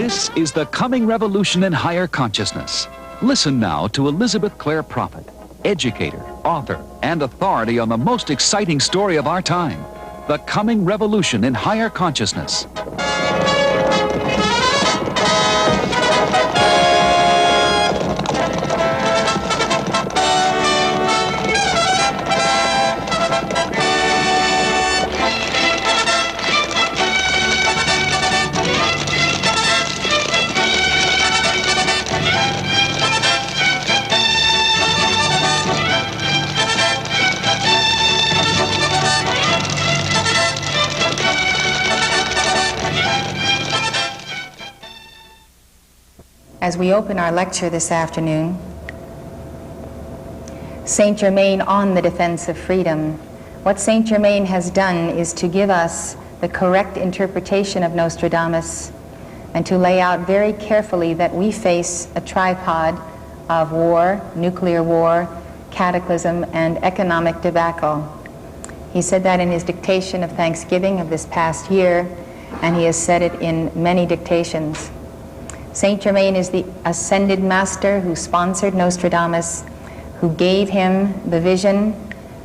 This is the coming revolution in higher consciousness. Listen now to Elizabeth Clare Prophet, educator, author, and authority on the most exciting story of our time, the coming revolution in higher consciousness. As we open our lecture this afternoon, Saint Germain on the defense of freedom, what Saint Germain has done is to give us the correct interpretation of Nostradamus and to lay out very carefully that we face a tripod of war, nuclear war, cataclysm, and economic debacle. He said that in his dictation of Thanksgiving of this past year, and he has said it in many dictations. Saint Germain is the ascended master who sponsored Nostradamus, who gave him the vision,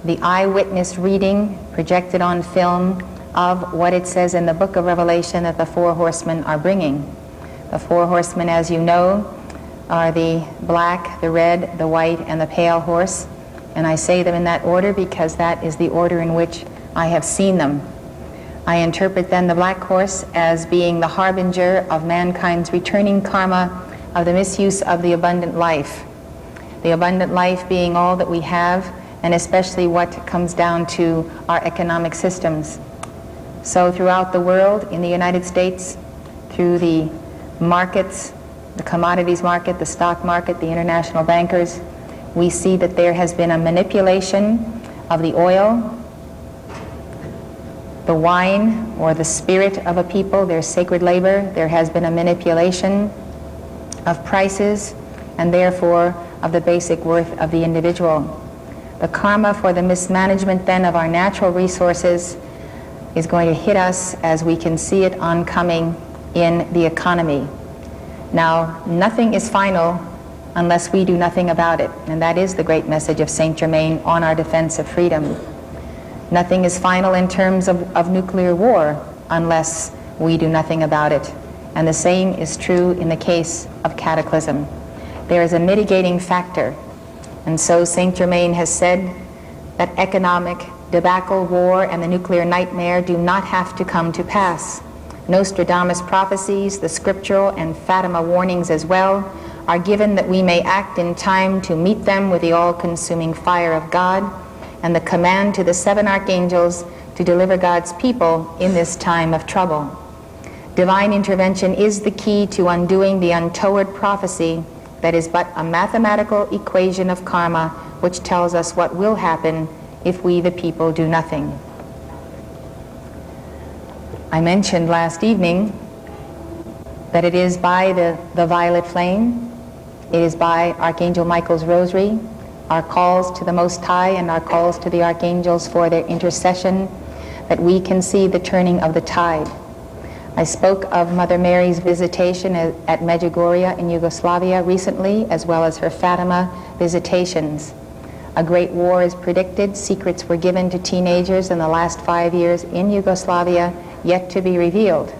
the eyewitness reading projected on film of what it says in the book of Revelation that the four horsemen are bringing. The four horsemen, as you know, are the black, the red, the white, and the pale horse. And I say them in that order because that is the order in which I have seen them. I interpret then the black horse as being the harbinger of mankind's returning karma of the misuse of the abundant life. The abundant life being all that we have, and especially what comes down to our economic systems. So throughout the world, in the United States, through the markets, the commodities market, the stock market, the international bankers, we see that there has been a manipulation of the oil, the wine, or the spirit of a people, their sacred labor. There has been a manipulation of prices and therefore of the basic worth of the individual. The karma for the mismanagement then of our natural resources is going to hit us as we can see it oncoming in the economy. Now, nothing is final unless we do nothing about it, and that is the great message of Saint Germain on our defense of freedom. Nothing is final in terms of nuclear war unless we do nothing about it. And the same is true in the case of cataclysm. There is a mitigating factor. And so Saint Germain has said that economic debacle, war, and the nuclear nightmare do not have to come to pass. Nostradamus' prophecies, the scriptural and Fatima warnings as well, are given that we may act in time to meet them with the all-consuming fire of God, and the command to the 7 archangels to deliver God's people in this time of trouble. Divine intervention is the key to undoing the untoward prophecy that is but a mathematical equation of karma which tells us what will happen if we, the people, do nothing. I mentioned last evening that it is by the violet flame, it is by Archangel Michael's rosary, our calls to the Most High and our calls to the archangels for their intercession, that we can see the turning of the tide. I spoke of Mother Mary's visitation at Medjugorje in Yugoslavia recently, as well as her Fatima visitations. A great war is predicted. Secrets were given to teenagers in the last 5 years in Yugoslavia, yet to be revealed.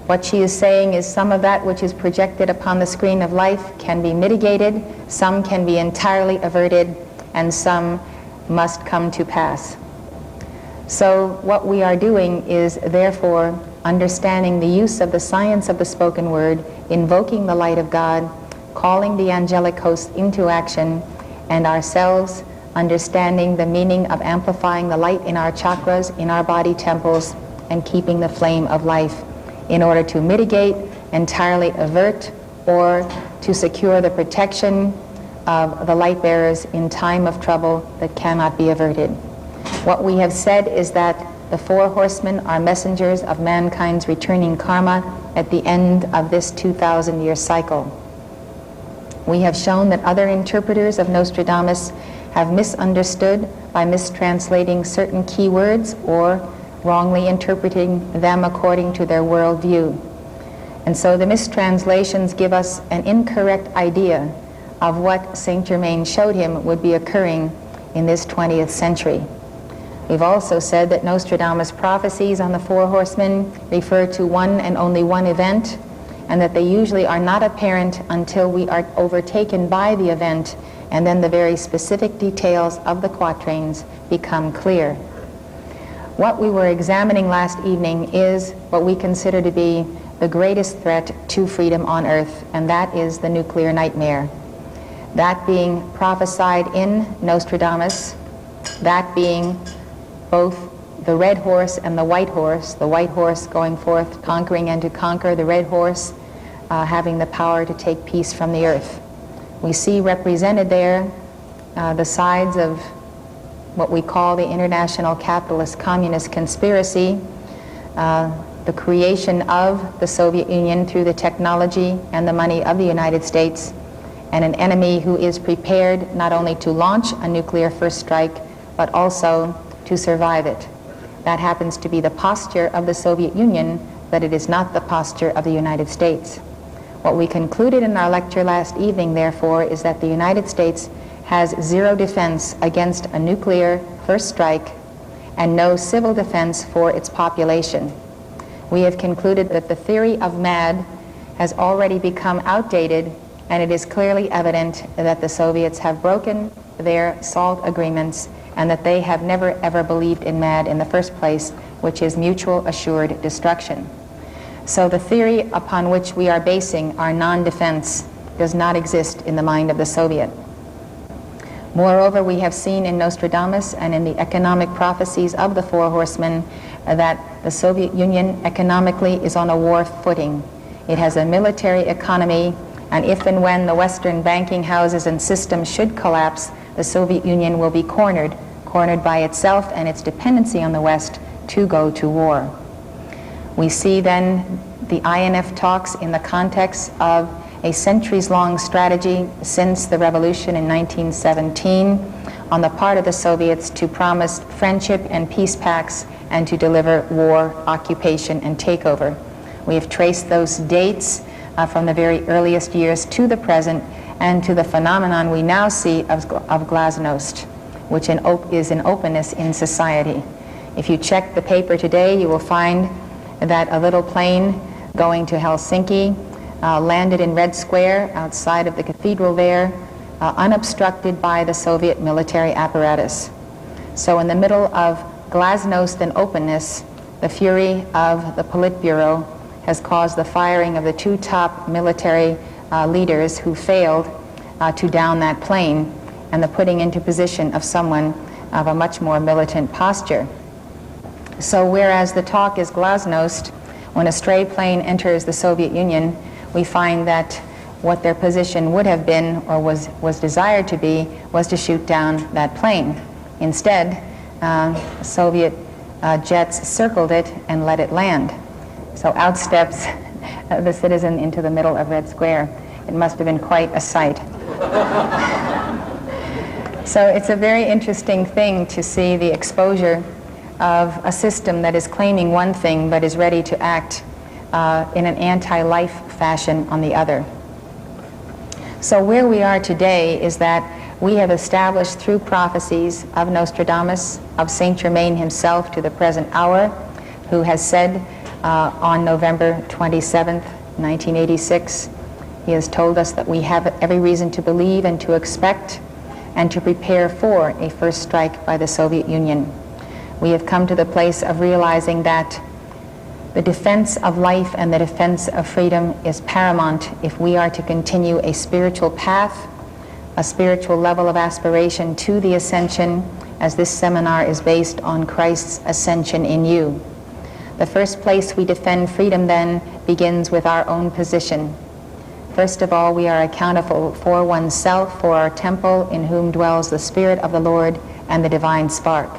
What she is saying is some of that which is projected upon the screen of life can be mitigated, some can be entirely averted, and some must come to pass. So what we are doing is therefore understanding the use of the science of the spoken word, invoking the light of God, calling the angelic hosts into action, and ourselves understanding the meaning of amplifying the light in our chakras, in our body temples, and keeping the flame of life in order to mitigate, entirely avert, or to secure the protection of the light bearers in time of trouble that cannot be averted. What we have said is that the 4 horsemen are messengers of mankind's returning karma at the end of this 2,000-year cycle. We have shown that other interpreters of Nostradamus have misunderstood by mistranslating certain keywords or wrongly interpreting them according to their worldview. And so the mistranslations give us an incorrect idea of what Saint Germain showed him would be occurring in this 20th century. We've also said that Nostradamus' prophecies on the four horsemen refer to one and only one event, and that they usually are not apparent until we are overtaken by the event, and then the very specific details of the quatrains become clear. What we were examining last evening is what we consider to be the greatest threat to freedom on earth, and that is the nuclear nightmare. That being prophesied in Nostradamus, that being both the red horse and the white horse going forth conquering and to conquer, the red horse having the power to take peace from the earth. We see represented there the sides of what we call the international capitalist communist conspiracy, the creation of the Soviet Union through the technology and the money of the United States, and an enemy who is prepared not only to launch a nuclear first strike, but also to survive it. That happens to be the posture of the Soviet Union, but it is not the posture of the United States. What we concluded in our lecture last evening, therefore, is that the United States has zero defense against a nuclear first strike and no civil defense for its population. We have concluded that the theory of MAD has already become outdated, and it is clearly evident that the Soviets have broken their SALT agreements and that they have never ever believed in MAD in the first place, which is mutual assured destruction. So the theory upon which we are basing our non-defense does not exist in the mind of the Soviet. Moreover, we have seen in Nostradamus and in the economic prophecies of the Four Horsemen that the Soviet Union economically is on a war footing. It has a military economy, and if and when the Western banking houses and systems should collapse, the Soviet Union will be cornered by itself and its dependency on the West to go to war. We see then the INF talks in the context of a centuries-long strategy since the revolution in 1917 on the part of the Soviets to promise friendship and peace pacts and to deliver war, occupation, and takeover. We have traced those dates from the very earliest years to the present and to the phenomenon we now see of glasnost, which is an openness in society. If you check the paper today, you will find that a little plane going to Helsinki landed in Red Square outside of the cathedral there, unobstructed by the Soviet military apparatus. So in the middle of glasnost and openness, the fury of the Politburo has caused the firing of the two top military leaders who failed to down that plane, and the putting into position of someone of a much more militant posture. So whereas the talk is glasnost, when a stray plane enters the Soviet Union, we find that what their position would have been, or was desired to be, was to shoot down that plane. Instead, Soviet jets circled it and let it land. So out steps the citizen into the middle of Red Square. It must have been quite a sight. So it's a very interesting thing to see the exposure of a system that is claiming one thing but is ready to act in an anti-life fashion on the other. So where we are today is that we have established through prophecies of Nostradamus, of Saint Germain himself to the present hour, who has said on November 27th, 1986, he has told us that we have every reason to believe and to expect and to prepare for a first strike by the Soviet Union. We have come to the place of realizing that the defense of life and the defense of freedom is paramount if we are to continue a spiritual path, a spiritual level of aspiration to the ascension, as this seminar is based on Christ's ascension in you. The first place we defend freedom then begins with our own position. First of all, we are accountable for oneself, for our temple in whom dwells the Spirit of the Lord and the divine spark.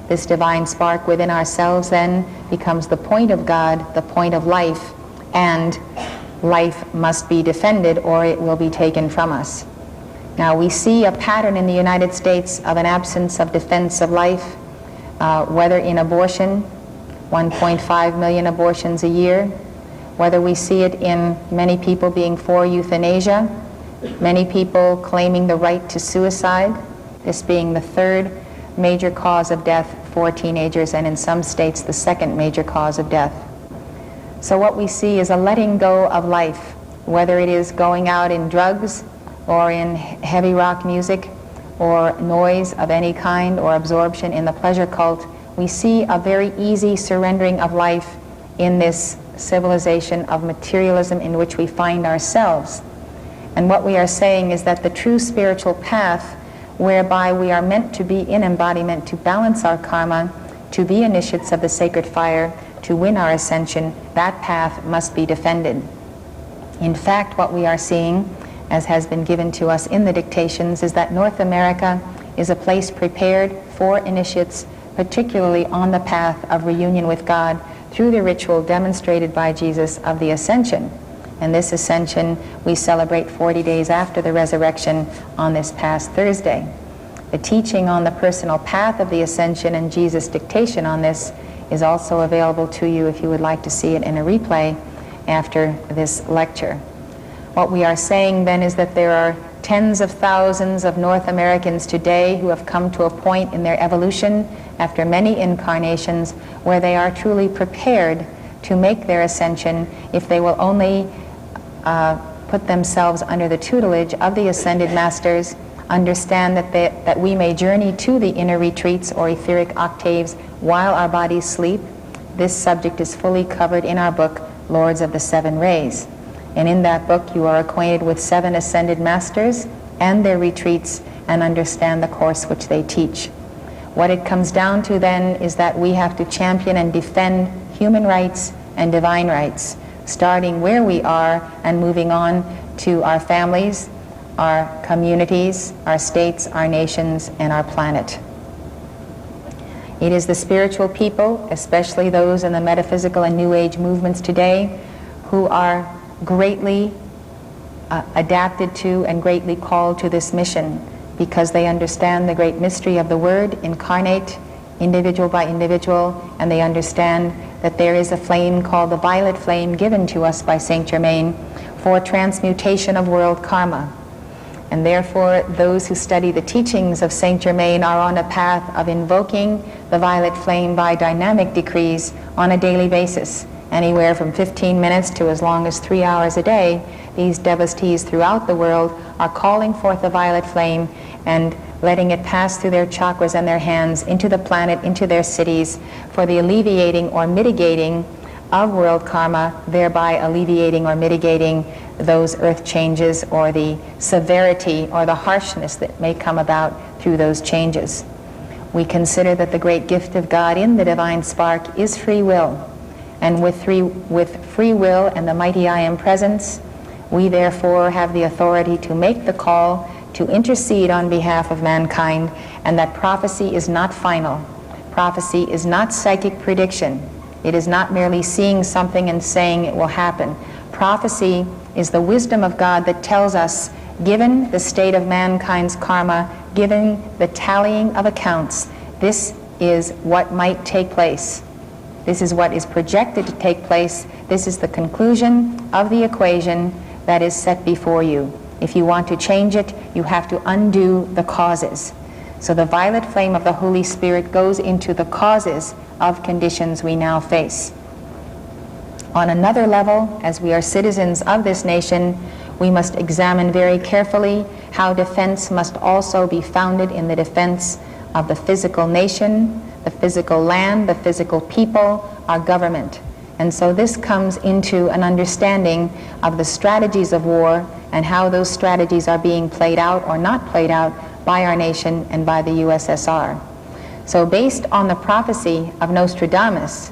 This divine spark within ourselves then becomes the point of God, the point of life, and life must be defended or it will be taken from us. Now we see a pattern in the United States of an absence of defense of life, whether in abortion, 1.5 million abortions a year, whether we see it in many people being for euthanasia, many people claiming the right to suicide, this being the third major cause of death for teenagers, and in some states the second major cause of death. So what we see is a letting go of life, whether it is going out in drugs or in heavy rock music or noise of any kind or absorption in the pleasure cult. We see a very easy surrendering of life in this civilization of materialism in which we find ourselves. And what we are saying is that the true spiritual path, whereby we are meant to be in embodiment, to balance our karma, to be initiates of the sacred fire, to win our ascension, that path must be defended. In fact, what we are seeing, as has been given to us in the dictations, is that North America is a place prepared for initiates, particularly on the path of reunion with God through the ritual demonstrated by Jesus of the ascension. And this ascension we celebrate 40 days after the resurrection on this past Thursday. The teaching on the personal path of the ascension and Jesus' dictation on this is also available to you if you would like to see it in a replay after this lecture. What we are saying then is that there are tens of thousands of North Americans today who have come to a point in their evolution after many incarnations where they are truly prepared to make their ascension if they will only put themselves under the tutelage of the ascended masters, understand that we may journey to the inner retreats or etheric octaves while our bodies sleep. This subject is fully covered in our book, Lords of the Seven Rays. And in that book you are acquainted with 7 ascended masters and their retreats and understand the course which they teach. What it comes down to then is that we have to champion and defend human rights and divine rights, starting where we are and moving on to our families, our communities, our states, our nations, and our planet. It is the spiritual people, especially those in the metaphysical and New Age movements today, who are greatly adapted to and greatly called to this mission, because they understand the great mystery of the Word incarnate, individual by individual, and they understand that there is a flame called the violet flame given to us by Saint Germain for transmutation of world karma. And therefore, those who study the teachings of Saint Germain are on a path of invoking the violet flame by dynamic decrees on a daily basis. Anywhere from 15 minutes to as long as 3 hours a day, these devotees throughout the world are calling forth the violet flame and letting it pass through their chakras and their hands into the planet, into their cities, for the alleviating or mitigating of world karma, thereby alleviating or mitigating those earth changes or the severity or the harshness that may come about through those changes. We consider that the great gift of God in the divine spark is free will. And with free will and the mighty I Am presence, we therefore have the authority to make the call to intercede on behalf of mankind, and that prophecy is not final. Prophecy is not psychic prediction. It is not merely seeing something and saying it will happen. Prophecy is the wisdom of God that tells us, given the state of mankind's karma, given the tallying of accounts, this is what might take place. This is what is projected to take place. This is the conclusion of the equation that is set before you. If you want to change it, you have to undo the causes. So the violet flame of the Holy Spirit goes into the causes of conditions we now face. On another level, as we are citizens of this nation, we must examine very carefully how defense must also be founded in the defense of the physical nation, the physical land, the physical people, our government. And so this comes into an understanding of the strategies of war and how those strategies are being played out or not played out by our nation and by the USSR. So based on the prophecy of Nostradamus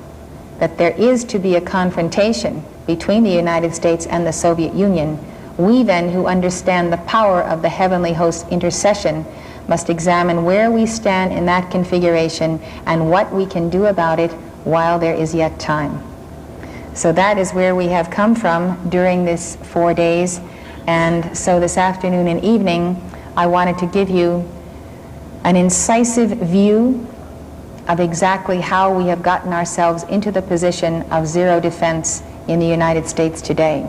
that there is to be a confrontation between the United States and the Soviet Union, we then who understand the power of the heavenly host's intercession must examine where we stand in that configuration and what we can do about it while there is yet time. So that is where we have come from during this 4 days. And so this afternoon and evening, I wanted to give you an incisive view of exactly how we have gotten ourselves into the position of zero defense in the United States today.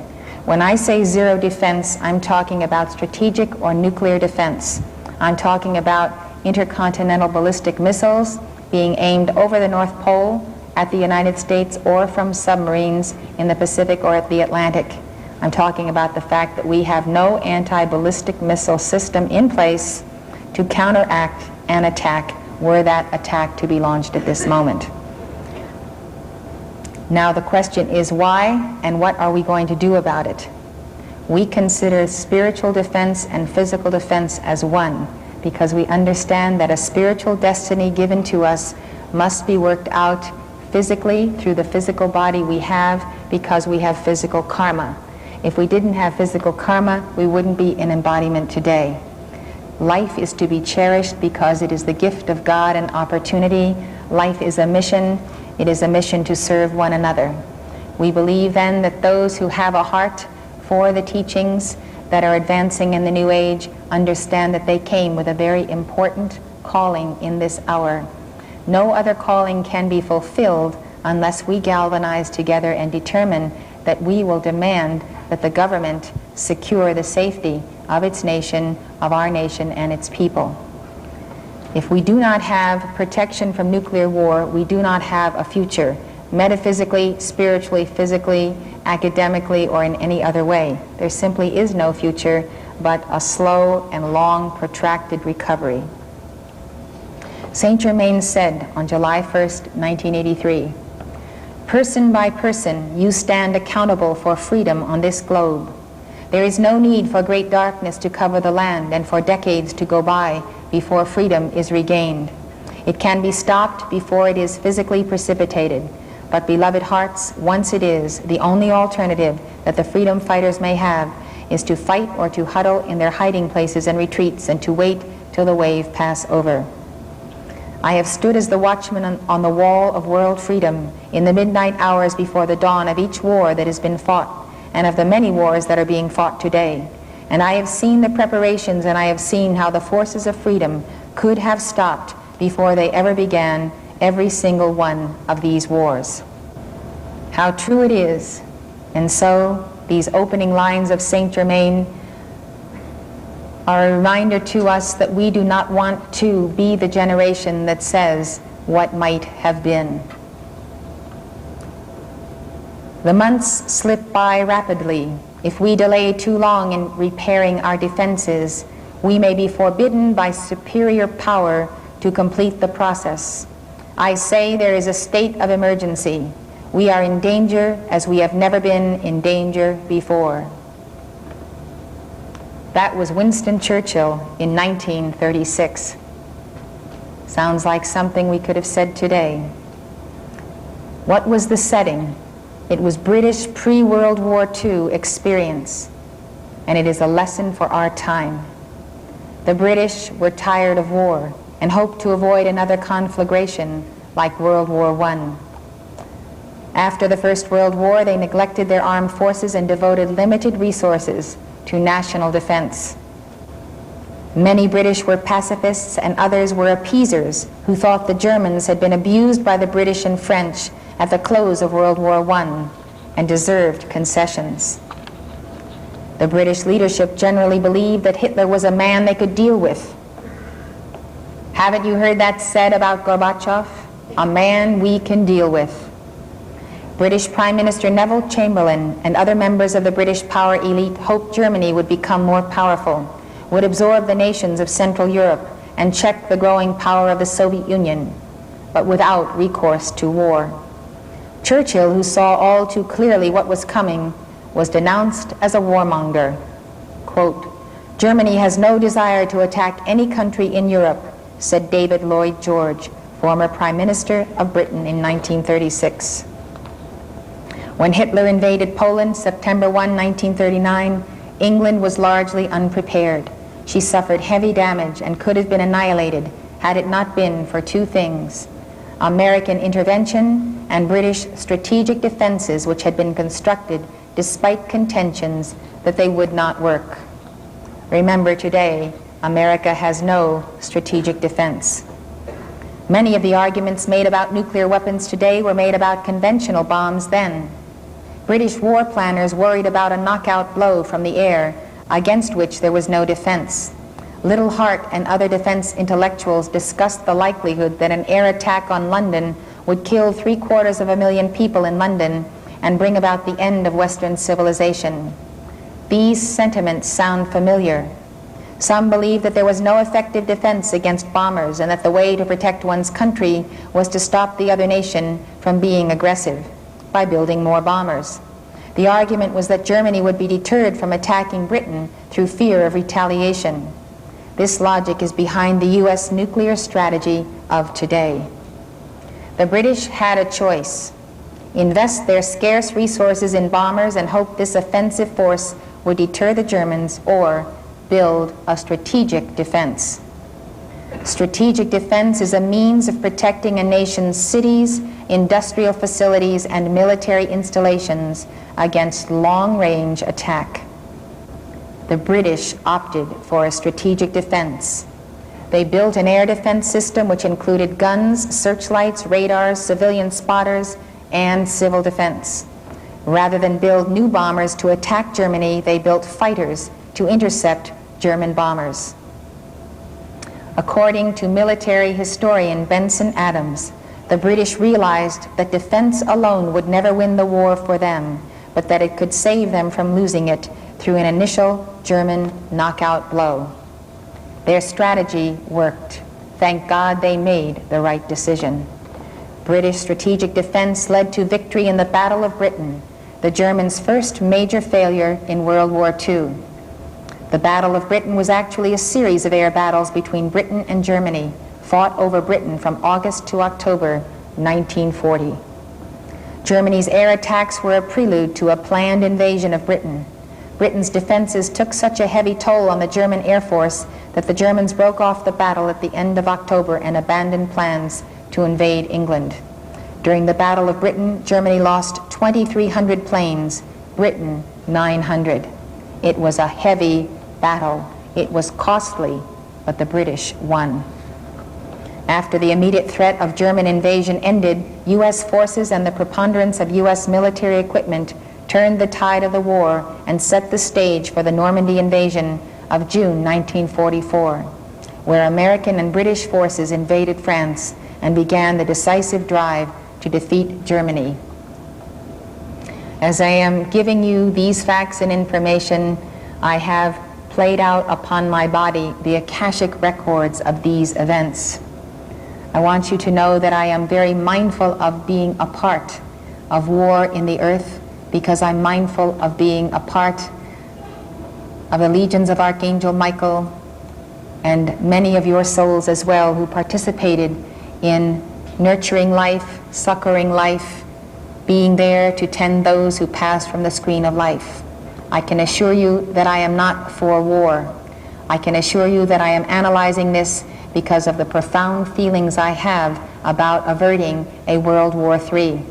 When I say zero defense, I'm talking about strategic or nuclear defense. I'm talking about intercontinental ballistic missiles being aimed over the North Pole at the United States or from submarines in the Pacific or at the Atlantic. I'm talking about the fact that we have no anti-ballistic missile system in place to counteract an attack were that attack to be launched at this moment. Now the question is why and what are we going to do about it? We consider spiritual defense and physical defense as one because we understand that a spiritual destiny given to us must be worked out physically through the physical body we have because we have physical karma. If we didn't have physical karma, we wouldn't be in embodiment today. Life is to be cherished because it is the gift of God and opportunity. Life is a mission. It is a mission to serve one another. We believe then that those who have a heart for the teachings that are advancing in the New Age understand that they came with a very important calling in this hour. No other calling can be fulfilled unless we galvanize together and determine that we will demand that the government secure the safety of its nation, of our nation and its people. If we do not have protection from nuclear war, we do not have a future, metaphysically, spiritually, physically, academically, or in any other way. There simply is no future, but a slow and long, protracted recovery. Saint Germain said on July 1st, 1983, "Person by person, you stand accountable for freedom on this globe. There is no need for great darkness to cover the land and for decades to go by before freedom is regained. It can be stopped before it is physically precipitated. But beloved hearts, once it is, the only alternative that the freedom fighters may have is to fight or to huddle in their hiding places and retreats and to wait till the wave pass over. I have stood as the watchman on the wall of world freedom in the midnight hours before the dawn of each war that has been fought and of the many wars that are being fought today. And I have seen the preparations and I have seen how the forces of freedom could have stopped before they ever began every single one of these wars." How true it is. And so these opening lines of Saint Germain are a reminder to us that we do not want to be the generation that says what might have been. The months slip by rapidly. If we delay too long in repairing our defenses, we may be forbidden by superior power to complete the process. I say there is a state of emergency. We are in danger as we have never been in danger before. That was Winston Churchill in 1936. Sounds like something we could have said today. What was the setting? It was British pre-World War II experience, and it is a lesson for our time. The British were tired of war and hoped to avoid another conflagration like World War I. After the First World War, they neglected their armed forces and devoted limited resources to national defense. Many British were pacifists and others were appeasers who thought the Germans had been abused by the British and French at the close of World War I and deserved concessions. The British leadership generally believed that Hitler was a man they could deal with. Haven't you heard that said about Gorbachev? A man we can deal with. British Prime Minister Neville Chamberlain and other members of the British power elite hoped Germany would become more powerful, would absorb the nations of Central Europe and check the growing power of the Soviet Union, but without recourse to war. Churchill, who saw all too clearly what was coming, was denounced as a warmonger. Quote, "Germany has no desire to attack any country in Europe," said David Lloyd George, former Prime Minister of Britain in 1936. When Hitler invaded Poland, September 1, 1939, England was largely unprepared. She suffered heavy damage and could have been annihilated had it not been for two things: American intervention and British strategic defenses which had been constructed despite contentions that they would not work. Remember, today, America has no strategic defense. Many of the arguments made about nuclear weapons today were made about conventional bombs then. British war planners worried about a knockout blow from the air, against which there was no defense. Little Hart and other defense intellectuals discussed the likelihood that an air attack on London would kill 750,000 people in London and bring about the end of Western civilization. These sentiments sound familiar. Some believed that there was no effective defense against bombers and that the way to protect one's country was to stop the other nation from being aggressive by building more bombers. The argument was that Germany would be deterred from attacking Britain through fear of retaliation. This logic is behind the U.S. nuclear strategy of today. The British had a choice: invest their scarce resources in bombers and hope this offensive force would deter the Germans, or build a strategic defense. Strategic defense is a means of protecting a nation's cities, industrial facilities, and military installations against long-range attack. The British opted for a strategic defense. They built an air defense system which included guns, searchlights, radars, civilian spotters, and civil defense. Rather than build new bombers to attack Germany, they built fighters to intercept German bombers. According to military historian Benson Adams, the British realized that defense alone would never win the war for them, but that it could save them from losing it through an initial German knockout blow. Their strategy worked. Thank God they made the right decision. British strategic defense led to victory in the Battle of Britain, the Germans' first major failure in World War II. The Battle of Britain was actually a series of air battles between Britain and Germany, fought over Britain from August to October 1940. Germany's air attacks were a prelude to a planned invasion of Britain. Britain's defenses took such a heavy toll on the German Air Force that the Germans broke off the battle at the end of October and abandoned plans to invade England. During the Battle of Britain, Germany lost 2,300 planes, Britain 900. It was a heavy battle. It was costly, but the British won. After the immediate threat of German invasion ended, U.S. forces and the preponderance of U.S. military equipment turned the tide of the war and set the stage for the Normandy invasion of June 1944, where American and British forces invaded France and began the decisive drive to defeat Germany. As I am giving you these facts and information, I have played out upon my body the Akashic records of these events. I want you to know that I am very mindful of being a part of war in the earth, because I'm mindful of being a part of the legions of Archangel Michael and many of your souls as well who participated in nurturing life, succoring life, being there to tend those who pass from the screen of life. I can assure you that I am not for war. I can assure you that I am analyzing this because of the profound feelings I have about averting a World War III.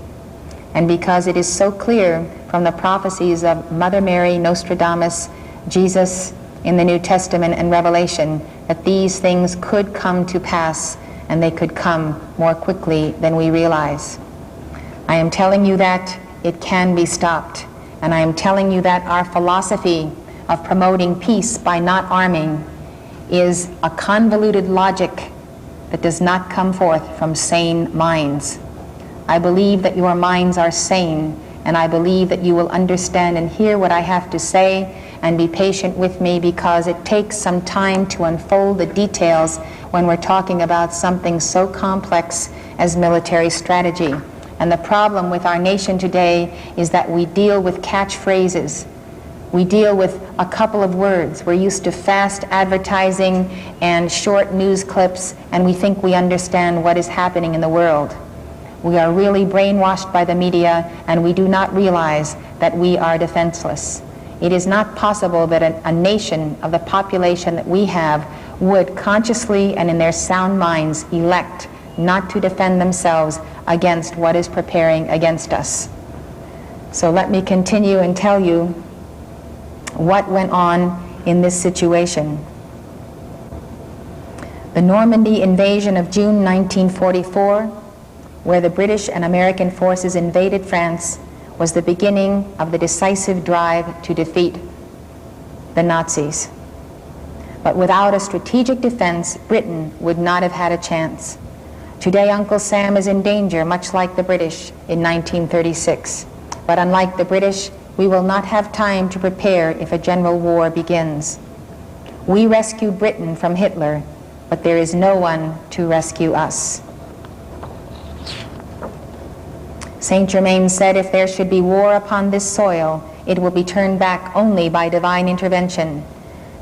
And because it is so clear from the prophecies of Mother Mary, Nostradamus, Jesus in the New Testament and Revelation, that these things could come to pass, and they could come more quickly than we realize. I am telling you that it can be stopped, and I am telling you that our philosophy of promoting peace by not arming is a convoluted logic that does not come forth from sane minds. I believe that your minds are sane, and I believe that you will understand and hear what I have to say and be patient with me, because it takes some time to unfold the details when we're talking about something so complex as military strategy. And the problem with our nation today is that we deal with catchphrases. We deal with a couple of words. We're used to fast advertising and short news clips, and we think we understand what is happening in the world. We are really brainwashed by the media, and we do not realize that we are defenseless. It is not possible that a nation of the population that we have would consciously and in their sound minds elect not to defend themselves against what is preparing against us. So let me continue and tell you what went on in this situation. The Normandy invasion of June 1944, where the British and American forces invaded France, was the beginning of the decisive drive to defeat the Nazis. But without a strategic defense, Britain would not have had a chance. Today, Uncle Sam is in danger, much like the British in 1936. But unlike the British, we will not have time to prepare if a general war begins. We rescued Britain from Hitler, but there is no one to rescue us. Saint Germain said, if there should be war upon this soil, it will be turned back only by divine intervention.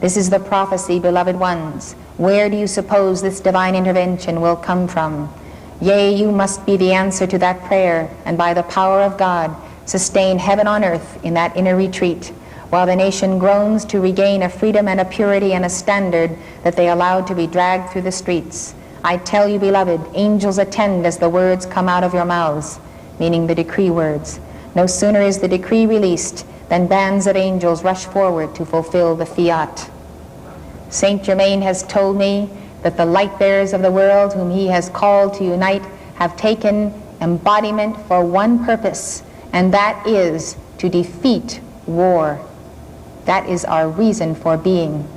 This is the prophecy, beloved ones. Where do you suppose this divine intervention will come from? Yea, you must be the answer to that prayer, and by the power of God, sustain heaven on earth in that inner retreat, while the nation groans to regain a freedom and a purity and a standard that they allowed to be dragged through the streets. I tell you, beloved, angels attend as the words come out of your mouths, meaning the decree words. No sooner is the decree released than bands of angels rush forward to fulfill the fiat. Saint Germain has told me that the light bearers of the world whom he has called to unite have taken embodiment for one purpose, and that is to defeat war. That is our reason for being.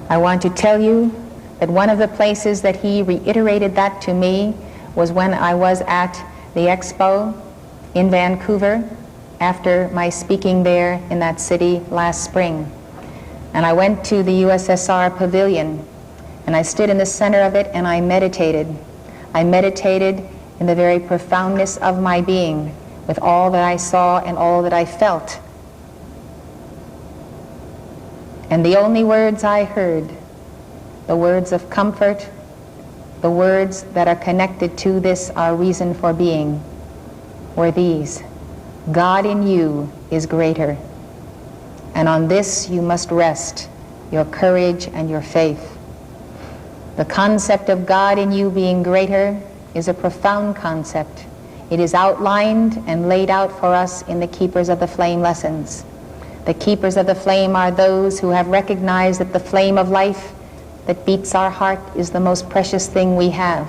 I want to tell you that one of the places that he reiterated that to me was when I was at the expo in Vancouver after my speaking there in that city last spring. And I went to the USSR pavilion, and I stood in the center of it and I meditated. I meditated in the very profoundness of my being, with all that I saw and all that I felt. And the only words I heard, the words of comfort, the words that are connected to this, our reason for being, were these: God in you is greater, and on this you must rest your courage and your faith. The concept of God in you being greater is a profound concept. It is outlined and laid out for us in the Keepers of the Flame lessons. The Keepers of the Flame are those who have recognized that the flame of life that beats our heart is the most precious thing we have,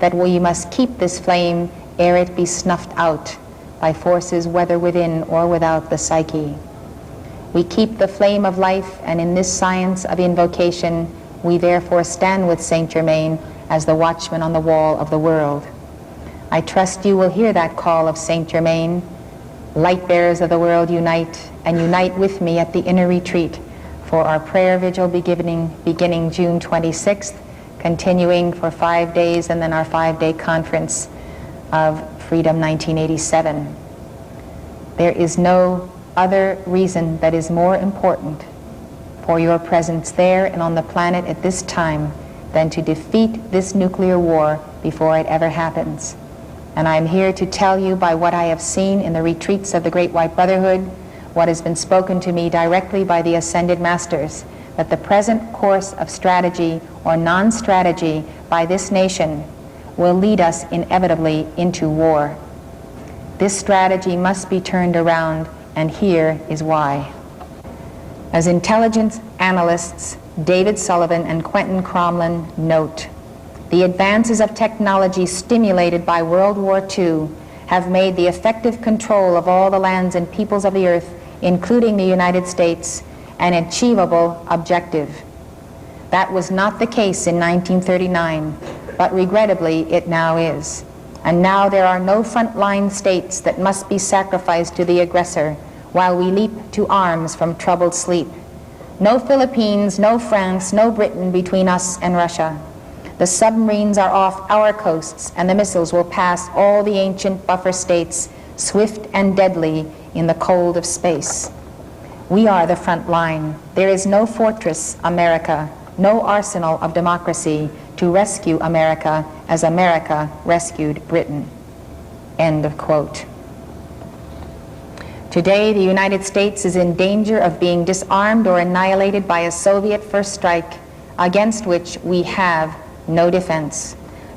that we must keep this flame ere it be snuffed out by forces whether within or without the psyche. We keep the flame of life, and in this science of invocation, we therefore stand with Saint Germain as the watchman on the wall of the world. I trust you will hear that call of Saint Germain. Light bearers of the world, unite, and unite with me at the inner retreat for our prayer vigil beginning June 26th, continuing for 5 days, and then our 5-day conference of Freedom 1987. There is no other reason that is more important for your presence there and on the planet at this time than to defeat this nuclear war before it ever happens. And I'm here to tell you, by what I have seen in the retreats of the Great White Brotherhood, what has been spoken to me directly by the Ascended Masters, that the present course of strategy or non-strategy by this nation will lead us inevitably into war. This strategy must be turned around, and here is why. As intelligence analysts David Sullivan and Quentin Cromlin note, the advances of technology stimulated by World War II have made the effective control of all the lands and peoples of the earth, including the United States, an achievable objective. That was not the case in 1939, but regrettably it now is. And now there are no frontline states that must be sacrificed to the aggressor while we leap to arms from troubled sleep. No Philippines, no France, no Britain between us and Russia. The submarines are off our coasts, and the missiles will pass all the ancient buffer states, swift and deadly in the cold of space. We are the front line. There is no fortress, America, no arsenal of democracy to rescue America as America rescued Britain. End of quote. Today, the United States is in danger of being disarmed or annihilated by a Soviet first strike against which we have no defense.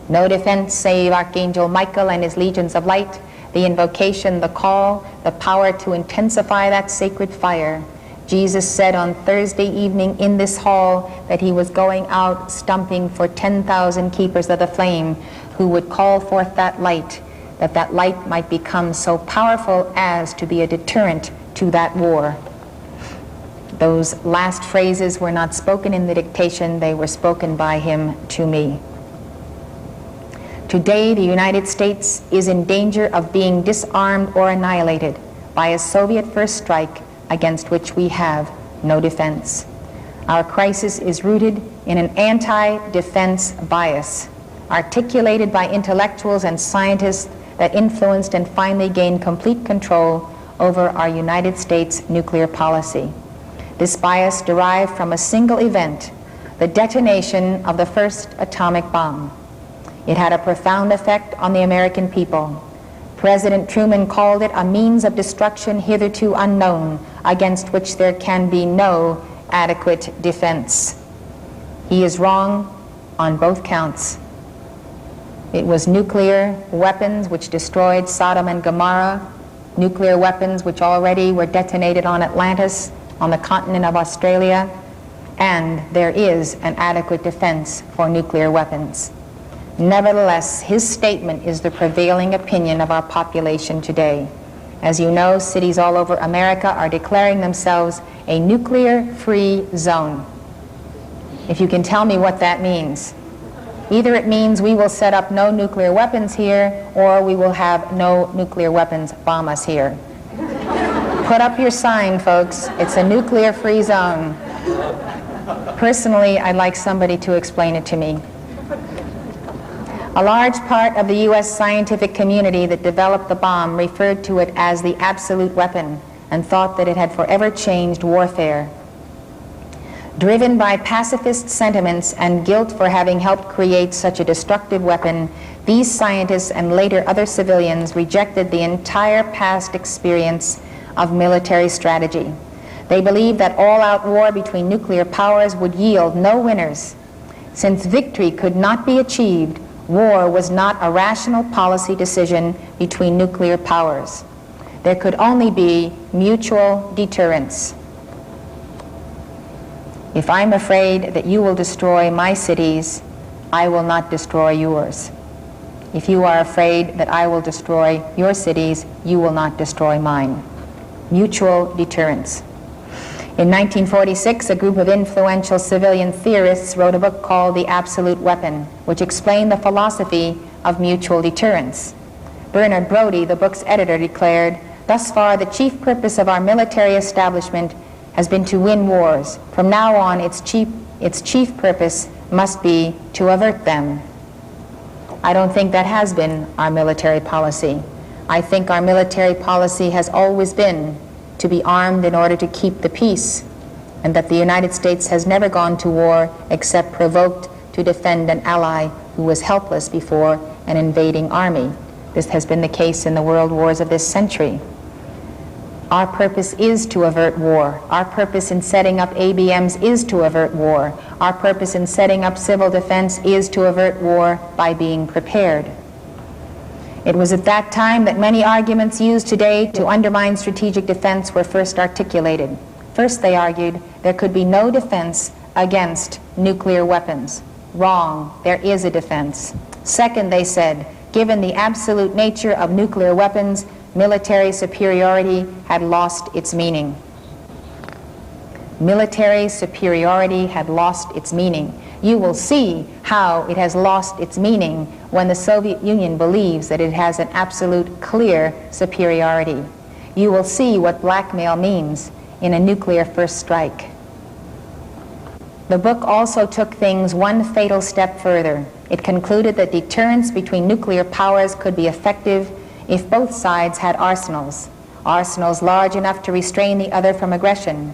No defense save Archangel Michael and his legions of light, the invocation, the call, the power to intensify that sacred fire. Jesus said on Thursday evening in this hall that he was going out stumping for 10,000 keepers of the flame who would call forth that light might become so powerful as to be a deterrent to that war. Those last phrases were not spoken in the dictation, they were spoken by him to me. Today, the United States is in danger of being disarmed or annihilated by a Soviet first strike against which we have no defense. Our crisis is rooted in an anti-defense bias, articulated by intellectuals and scientists that influenced and finally gained complete control over our United States nuclear policy. This bias derived from a single event, the detonation of the first atomic bomb. It had a profound effect on the American people. President Truman called it a means of destruction hitherto unknown, against which there can be no adequate defense. He is wrong on both counts. It was nuclear weapons which destroyed Sodom and Gomorrah, nuclear weapons which already were detonated on Atlantis, on the continent of Australia, and there is an adequate defense for nuclear weapons. Nevertheless, his statement is the prevailing opinion of our population today. As you know, cities all over America are declaring themselves a nuclear-free zone. If you can tell me what that means. Either it means we will set up no nuclear weapons here, or we will have no nuclear weapons bomb us here. Put up your sign, folks. It's a nuclear-free zone. Personally, I'd like somebody to explain it to me. A large part of the U.S. scientific community that developed the bomb referred to it as the absolute weapon and thought that it had forever changed warfare. Driven by pacifist sentiments and guilt for having helped create such a destructive weapon, these scientists and later other civilians rejected the entire past experience of military strategy. They believed that all-out war between nuclear powers would yield no winners. Since victory could not be achieved, war was not a rational policy decision between nuclear powers. There could only be mutual deterrence. If I'm afraid that you will destroy my cities, I will not destroy yours. If you are afraid that I will destroy your cities, you will not destroy mine. Mutual deterrence. In 1946, a group of influential civilian theorists wrote a book called The Absolute Weapon, which explained the philosophy of mutual deterrence. Bernard Brodie, the book's editor, declared, "Thus far, the chief purpose of our military establishment has been to win wars. From now on, its chief purpose must be to avert them." I don't think that has been our military policy. I think our military policy has always been to be armed in order to keep the peace, and that the United States has never gone to war except provoked to defend an ally who was helpless before an invading army. This has been the case in the world wars of this century. Our purpose is to avert war. Our purpose in setting up ABMs is to avert war. Our purpose in setting up civil defense is to avert war by being prepared. It was at that time that many arguments used today to undermine strategic defense were first articulated. First, they argued there could be no defense against nuclear weapons. Wrong, there is a defense. Second, they said, given the absolute nature of nuclear weapons, military superiority had lost its meaning. Military superiority had lost its meaning. You will see how it has lost its meaning when the Soviet Union believes that it has an absolute clear superiority. You will see what blackmail means in a nuclear first strike. The book also took things one fatal step further. It concluded that deterrence between nuclear powers could be effective if both sides had arsenals large enough to restrain the other from aggression.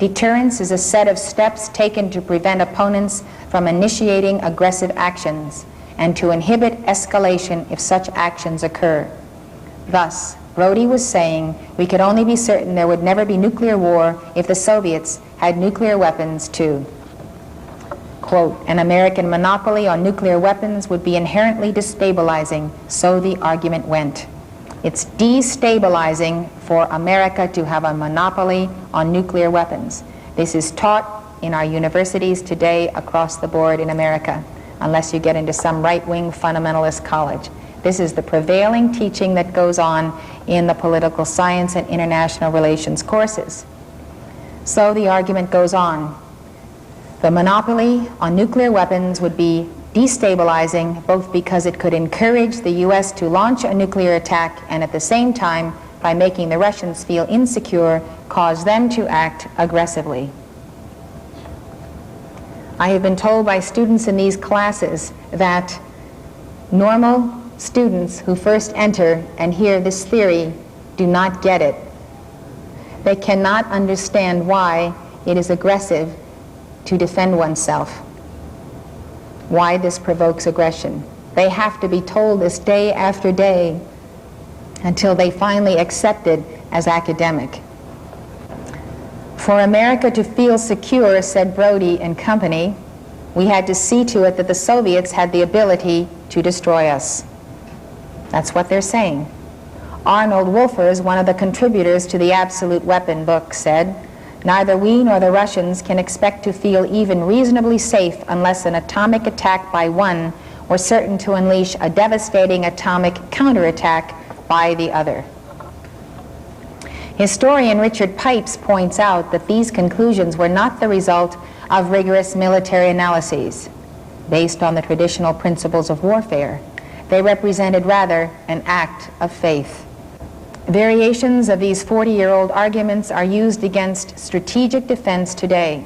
Deterrence is a set of steps taken to prevent opponents from initiating aggressive actions and to inhibit escalation if such actions occur. Thus, Brodie was saying we could only be certain there would never be nuclear war if the Soviets had nuclear weapons too. Quote, an American monopoly on nuclear weapons would be inherently destabilizing, so the argument went. It's destabilizing for America to have a monopoly on nuclear weapons. This is taught in our universities today across the board in America, unless you get into some right-wing fundamentalist college. This is the prevailing teaching that goes on in the political science and international relations courses. So the argument goes on. The monopoly on nuclear weapons would be destabilizing, both because it could encourage the U.S. to launch a nuclear attack and at the same time, by making the Russians feel insecure, cause them to act aggressively. I have been told by students in these classes that normal students who first enter and hear this theory do not get it. They cannot understand why it is aggressive to defend oneself, why this provokes aggression. They have to be told this day after day until they finally accept it as academic. For America to feel secure, said Brody and company, we had to see to it that the Soviets had the ability to destroy us. That's what they're saying. Arnold Wolfers, one of the contributors to the Absolute Weapon book, said, neither we nor the Russians can expect to feel even reasonably safe unless an atomic attack by one were certain to unleash a devastating atomic counterattack by the other. Historian Richard Pipes points out that these conclusions were not the result of rigorous military analyses based on the traditional principles of warfare. They represented rather an act of faith. Variations of these 40-year-old arguments are used against strategic defense today.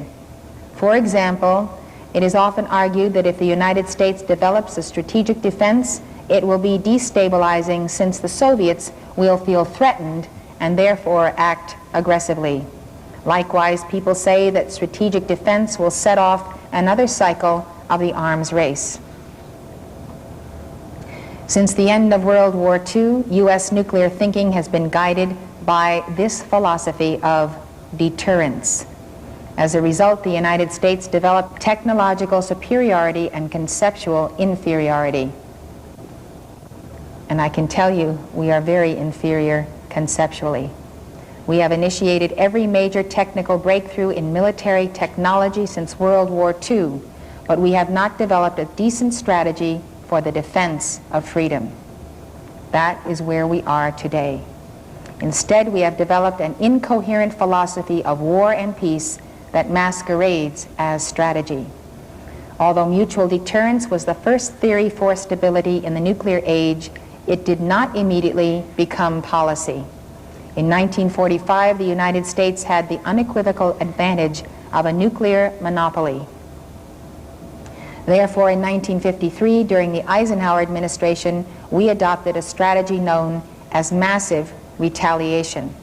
For example, it is often argued that if the United States develops a strategic defense, it will be destabilizing since the Soviets will feel threatened and therefore act aggressively. Likewise, people say that strategic defense will set off another cycle of the arms race. Since the end of World War II, U.S. nuclear thinking has been guided by this philosophy of deterrence. As a result, the United States developed technological superiority and conceptual inferiority. And I can tell you, we are very inferior conceptually. We have initiated every major technical breakthrough in military technology since World War II, but we have not developed a decent strategy for the defense of freedom. That is where we are today. Instead, we have developed an incoherent philosophy of war and peace that masquerades as strategy. Although mutual deterrence was the first theory for stability in the nuclear age, it did not immediately become policy. In 1945, the United States had the unequivocal advantage of a nuclear monopoly. Therefore, in 1953, during the Eisenhower administration, we adopted a strategy known as massive retaliation.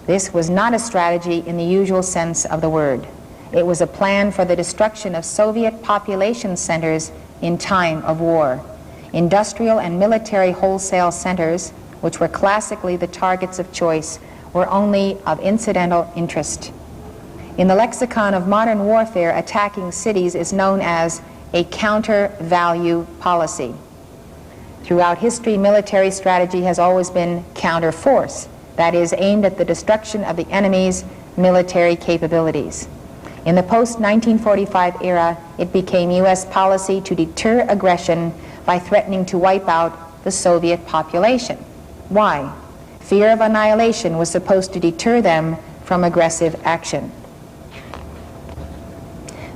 This was not a strategy in the usual sense of the word. It was a plan for the destruction of Soviet population centers in time of war. Industrial and military wholesale centers, which were classically the targets of choice, were only of incidental interest. In the lexicon of modern warfare, attacking cities is known as a counter-value policy. Throughout history, military strategy has always been counter-force, that is, aimed at the destruction of the enemy's military capabilities. In the post-1945 era, it became U.S. policy to deter aggression by threatening to wipe out the Soviet population. Why? Fear of annihilation was supposed to deter them from aggressive action.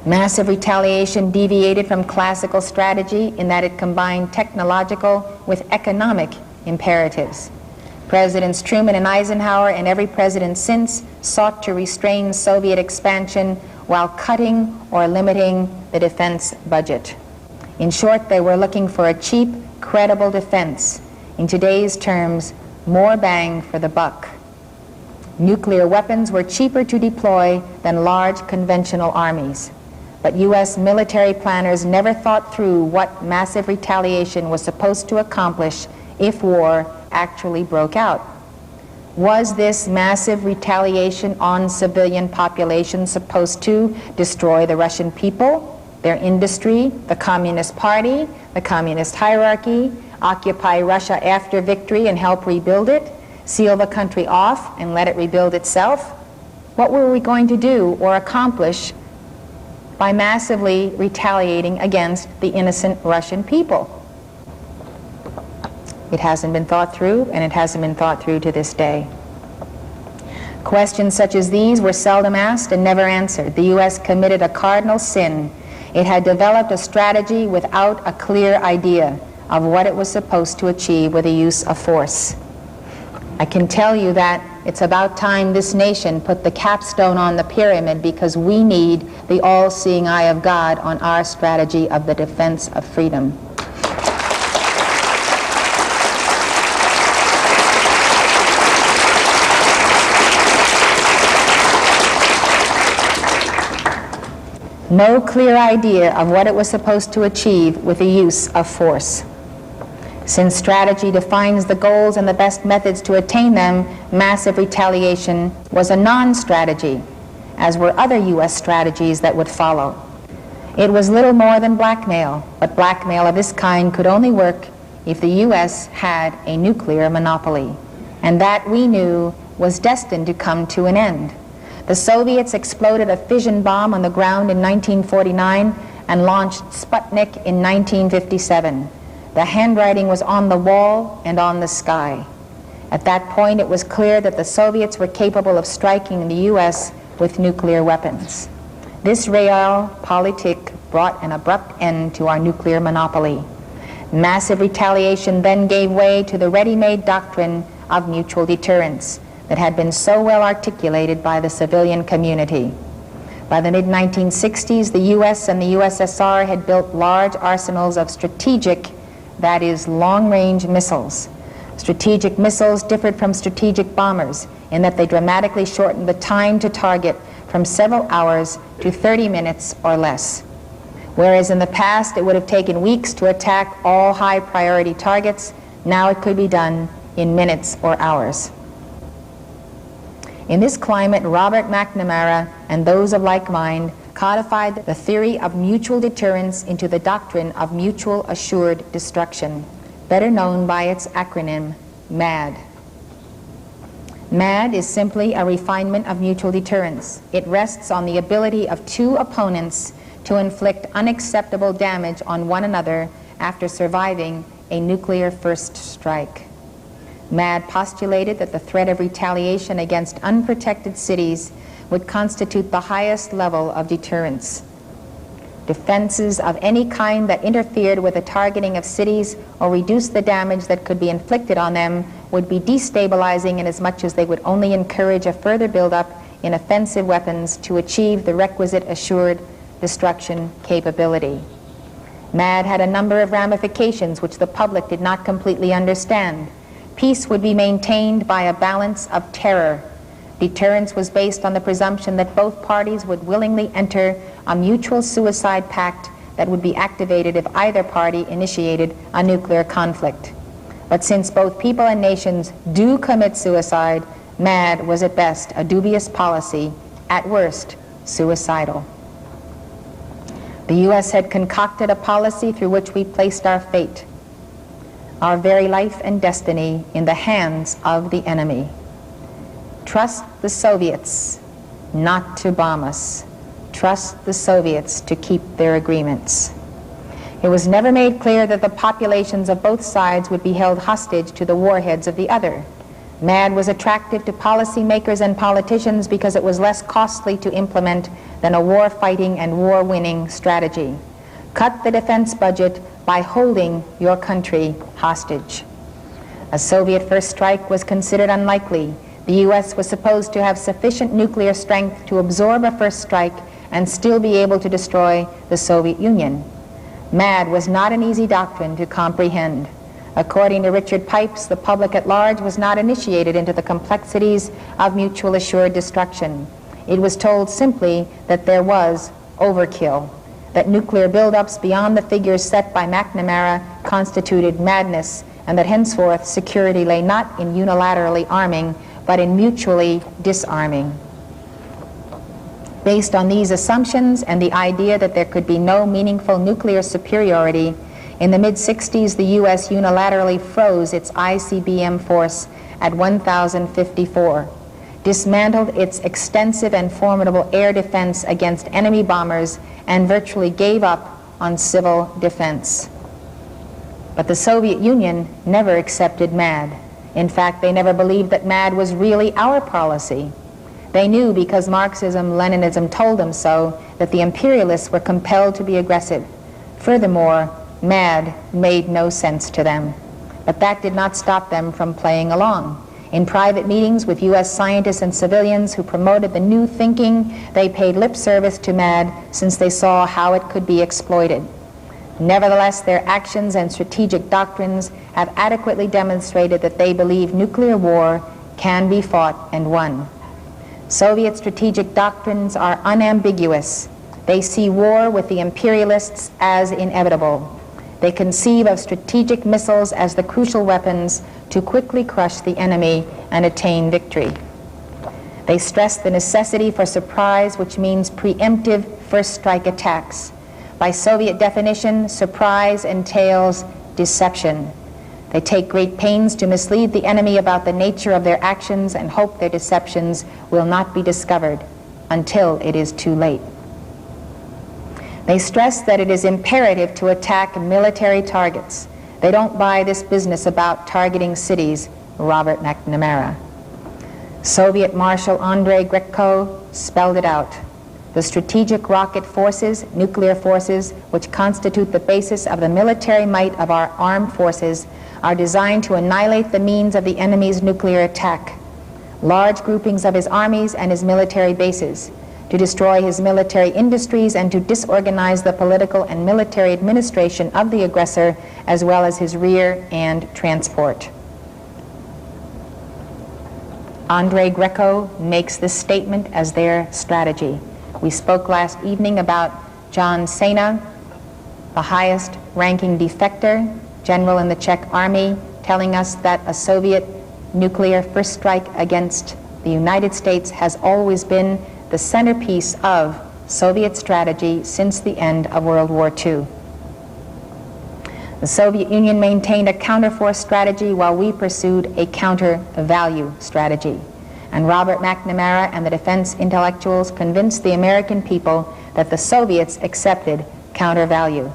Massive retaliation deviated from classical strategy in that it combined technological with economic imperatives. Presidents Truman and Eisenhower and every president since sought to restrain Soviet expansion while cutting or limiting the defense budget. In short, they were looking for a cheap, credible defense. In today's terms, more bang for the buck. Nuclear weapons were cheaper to deploy than large conventional armies. But U.S. military planners never thought through what massive retaliation was supposed to accomplish if war actually broke out. Was this massive retaliation on civilian populations supposed to destroy the Russian people, their industry, the Communist Party, the communist hierarchy, occupy Russia after victory and help rebuild it, seal the country off and let it rebuild itself? What were we going to do or accomplish by massively retaliating against the innocent Russian people? It hasn't been thought through, and it hasn't been thought through to this day. Questions such as these were seldom asked and never answered. The U.S. committed a cardinal sin. It had developed a strategy without a clear idea of what it was supposed to achieve with the use of force. I can tell you that it's about time this nation put the capstone on the pyramid, because we need the all-seeing eye of God on our strategy of the defense of freedom. No clear idea of what it was supposed to achieve with the use of force. Since strategy defines the goals and the best methods to attain them, massive retaliation was a non-strategy, as were other U.S. strategies that would follow. It was little more than blackmail, but blackmail of this kind could only work if the U.S. had a nuclear monopoly, and that, we knew, was destined to come to an end. The Soviets exploded a fission bomb on the ground in 1949 and launched Sputnik in 1957. The handwriting was on the wall and on the sky. At that point, it was clear that the Soviets were capable of striking the U.S. with nuclear weapons. This realpolitik brought an abrupt end to our nuclear monopoly. Massive retaliation then gave way to the ready-made doctrine of mutual deterrence that had been so well articulated by the civilian community. By the mid-1960s, the U.S. and the USSR had built large arsenals of strategic, that is, long-range missiles. Strategic missiles differed from strategic bombers in that they dramatically shortened the time to target from several hours to 30 minutes or less. Whereas in the past it would have taken weeks to attack all high-priority targets, now it could be done in minutes or hours. In this climate, Robert McNamara and those of like mind codified the theory of mutual deterrence into the doctrine of mutual assured destruction, better known by its acronym, MAD. MAD is simply a refinement of mutual deterrence. It rests on the ability of two opponents to inflict unacceptable damage on one another after surviving a nuclear first strike. MAD postulated that the threat of retaliation against unprotected cities would constitute the highest level of deterrence. Defenses of any kind that interfered with the targeting of cities or reduced the damage that could be inflicted on them would be destabilizing, inasmuch as they would only encourage a further buildup in offensive weapons to achieve the requisite assured destruction capability. MAD had a number of ramifications which the public did not completely understand. Peace would be maintained by a balance of terror. Deterrence was based on the presumption that both parties would willingly enter a mutual suicide pact that would be activated if either party initiated a nuclear conflict. But since both people and nations do commit suicide, MAD was at best a dubious policy, at worst suicidal. The U.S. had concocted a policy through which we placed our fate, our very life and destiny, in the hands of the enemy. Trust the Soviets not to bomb us. Trust the Soviets to keep their agreements. It was never made clear that the populations of both sides would be held hostage to the warheads of the other. MAD was attractive to policymakers and politicians because it was less costly to implement than a war-fighting and war-winning strategy. Cut the defense budget by holding your country hostage. A Soviet first strike was considered unlikely. The U.S. was supposed to have sufficient nuclear strength to absorb a first strike and still be able to destroy the Soviet Union. MAD was not an easy doctrine to comprehend. According to Richard Pipes, the public at large was not initiated into the complexities of mutual assured destruction. It was told simply that there was overkill, that nuclear buildups beyond the figures set by McNamara constituted madness, and that henceforth security lay not in unilaterally arming, but in mutually disarming. Based on these assumptions and the idea that there could be no meaningful nuclear superiority, In the mid-60s, the U.S. unilaterally froze its ICBM force at 1,054, dismantled its extensive and formidable air defense against enemy bombers, and virtually gave up on civil defense. But the Soviet Union never accepted MAD. In fact, they never believed that MAD was really our policy. They knew, because Marxism-Leninism told them so, that the imperialists were compelled to be aggressive. Furthermore, MAD made no sense to them. But that did not stop them from playing along. In private meetings with U.S. scientists and civilians who promoted the new thinking, they paid lip service to MAD since they saw how it could be exploited. Nevertheless, their actions and strategic doctrines have adequately demonstrated that they believe nuclear war can be fought and won. Soviet strategic doctrines are unambiguous. They see war with the imperialists as inevitable. They conceive of strategic missiles as the crucial weapons to quickly crush the enemy and attain victory. They stress the necessity for surprise, which means preemptive first strike attacks. By Soviet definition, surprise entails deception. They take great pains to mislead the enemy about the nature of their actions and hope their deceptions will not be discovered until it is too late. They stress that it is imperative to attack military targets. They don't buy this business about targeting cities, Robert McNamara. Soviet Marshal Andrei Gromyko spelled it out. The strategic rocket forces, nuclear forces, which constitute the basis of the military might of our armed forces, are designed to annihilate the means of the enemy's nuclear attack, large groupings of his armies and his military bases, to destroy his military industries and to disorganize the political and military administration of the aggressor, as well as his rear and transport. Andrei Gromyko makes this statement as their strategy. We spoke last evening about John Sena, the highest ranking defector, general in the Czech army, telling us that a Soviet nuclear first strike against the United States has always been the centerpiece of Soviet strategy since the end of World War II. The Soviet Union maintained a counterforce strategy while we pursued a counter-value strategy. And Robert McNamara and the defense intellectuals convinced the American people that the Soviets accepted counter-value.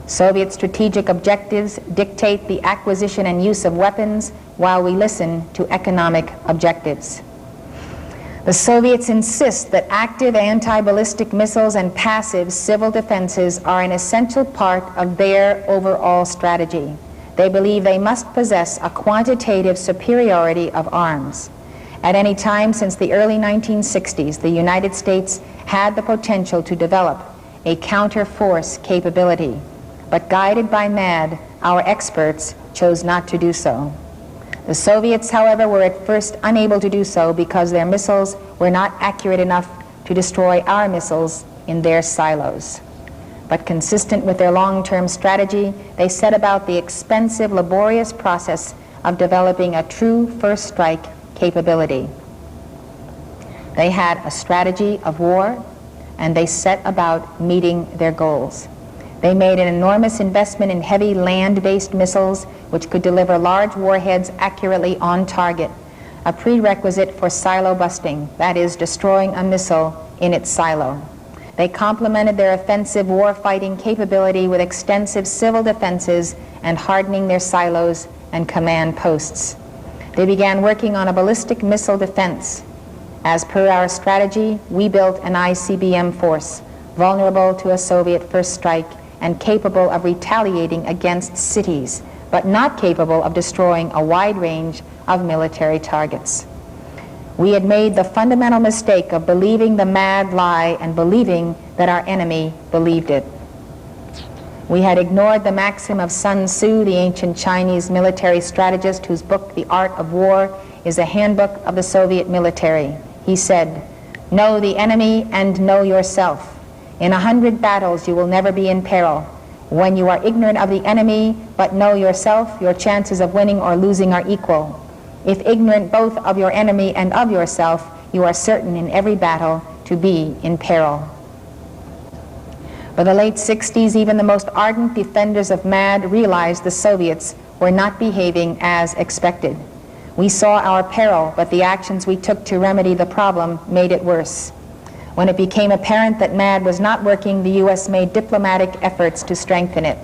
Soviet strategic objectives dictate the acquisition and use of weapons while we listen to economic objectives. The Soviets insist that active anti-ballistic missiles and passive civil defenses are an essential part of their overall strategy. They believe they must possess a quantitative superiority of arms. At any time since the early 1960s, the United States had the potential to develop a counter-force capability. But guided by MAD, our experts chose not to do so. The Soviets, however, were at first unable to do so because their missiles were not accurate enough to destroy our missiles in their silos. But consistent with their long-term strategy, they set about the expensive, laborious process of developing a true first strike capability. They had a strategy of war, and they set about meeting their goals. They made an enormous investment in heavy land-based missiles which could deliver large warheads accurately on target, a prerequisite for silo busting, that is, destroying a missile in its silo. They complemented their offensive war-fighting capability with extensive civil defenses and hardening their silos and command posts. They began working on a ballistic missile defense. As per our strategy, we built an ICBM force, vulnerable to a Soviet first strike and capable of retaliating against cities, but not capable of destroying a wide range of military targets. We had made the fundamental mistake of believing the mad lie and believing that our enemy believed it. We had ignored the maxim of Sun Tzu, the ancient Chinese military strategist whose book, The Art of War, is a handbook of the Soviet military. He said, "Know the enemy and know yourself. In 100 battles you will never be in peril. When you are ignorant of the enemy but know yourself, your chances of winning or losing are equal. If ignorant both of your enemy and of yourself, you are certain in every battle to be in peril." By the late 60s, even the most ardent defenders of MAD realized the Soviets were not behaving as expected. We saw our peril, but the actions we took to remedy the problem made it worse. When it became apparent that MAD was not working, the U.S. made diplomatic efforts to strengthen it.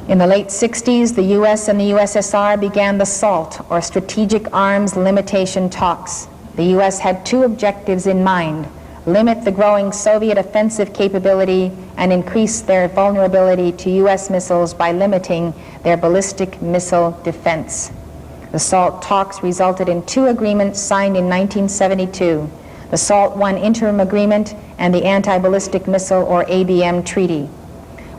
In the late 60s, the U.S. and the USSR began the SALT, or Strategic Arms Limitation Talks. The U.S. had two objectives in mind: limit the growing Soviet offensive capability and increase their vulnerability to U.S. missiles by limiting their ballistic missile defense. The SALT talks resulted in two agreements signed in 1972, the SALT I Interim Agreement and the Anti-Ballistic Missile, or ABM, Treaty.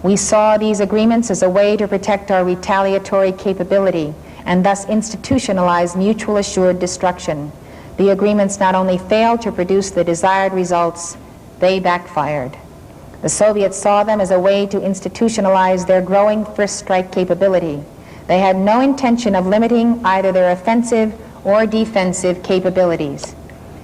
We saw these agreements as a way to protect our retaliatory capability and thus institutionalize mutual assured destruction. The agreements not only failed to produce the desired results, they backfired. The Soviets saw them as a way to institutionalize their growing first strike capability. They had no intention of limiting either their offensive or defensive capabilities.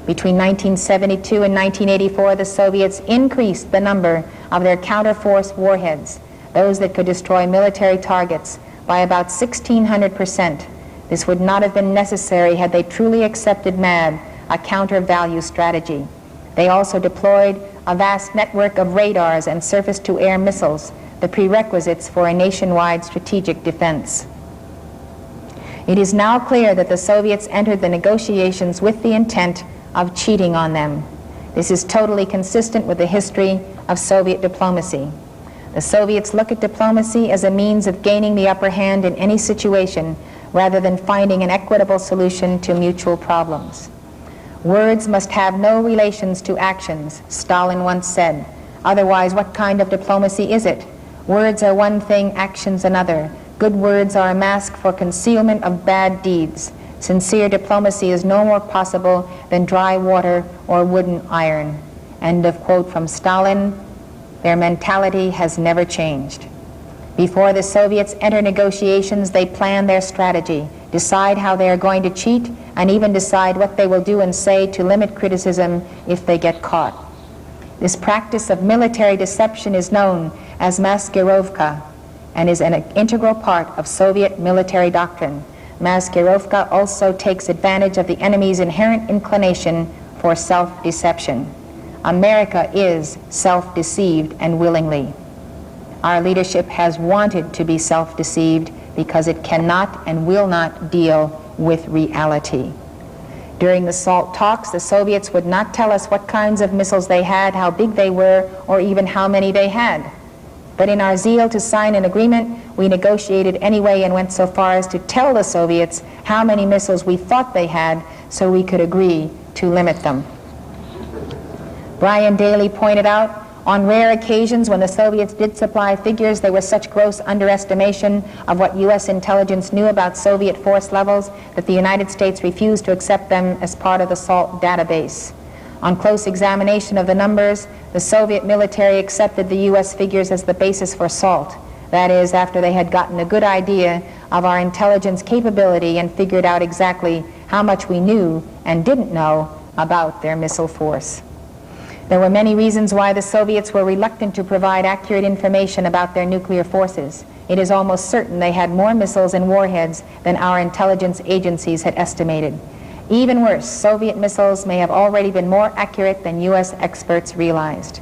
Between 1972 and 1984, the Soviets increased the number of their counter-force warheads, those that could destroy military targets, by about 1,600%. This would not have been necessary had they truly accepted MAD, a counter-value strategy. They also deployed a vast network of radars and surface-to-air missiles, the prerequisites for a nationwide strategic defense. It is now clear that the Soviets entered the negotiations with the intent of cheating on them. This is totally consistent with the history of Soviet diplomacy. The Soviets look at diplomacy as a means of gaining the upper hand in any situation, rather than finding an equitable solution to mutual problems. Words must have no relations to actions, Stalin once said. Otherwise, what kind of diplomacy is it? Words are one thing, actions another. Good words are a mask for concealment of bad deeds. Sincere diplomacy is no more possible than dry water or wooden iron. End of quote from Stalin. Their mentality has never changed. Before the Soviets enter negotiations, they plan their strategy, decide how they are going to cheat, and even decide what they will do and say to limit criticism if they get caught. This practice of military deception is known as maskirovka and is an integral part of Soviet military doctrine. Maskirovka also takes advantage of the enemy's inherent inclination for self-deception. America is self-deceived and willingly. Our leadership has wanted to be self-deceived because it cannot and will not deal with reality. During the SALT talks, the Soviets would not tell us what kinds of missiles they had, how big they were, or even how many they had. But in our zeal to sign an agreement, we negotiated anyway and went so far as to tell the Soviets how many missiles we thought they had so we could agree to limit them. Brian Daley pointed out, on rare occasions when the Soviets did supply figures, there was such gross underestimation of what U.S. intelligence knew about Soviet force levels that the United States refused to accept them as part of the SALT database. On close examination of the numbers, the Soviet military accepted the U.S. figures as the basis for SALT. That is, after they had gotten a good idea of our intelligence capability and figured out exactly how much we knew and didn't know about their missile force. There were many reasons why the Soviets were reluctant to provide accurate information about their nuclear forces. It is almost certain they had more missiles and warheads than our intelligence agencies had estimated. Even worse, Soviet missiles may have already been more accurate than U.S. experts realized.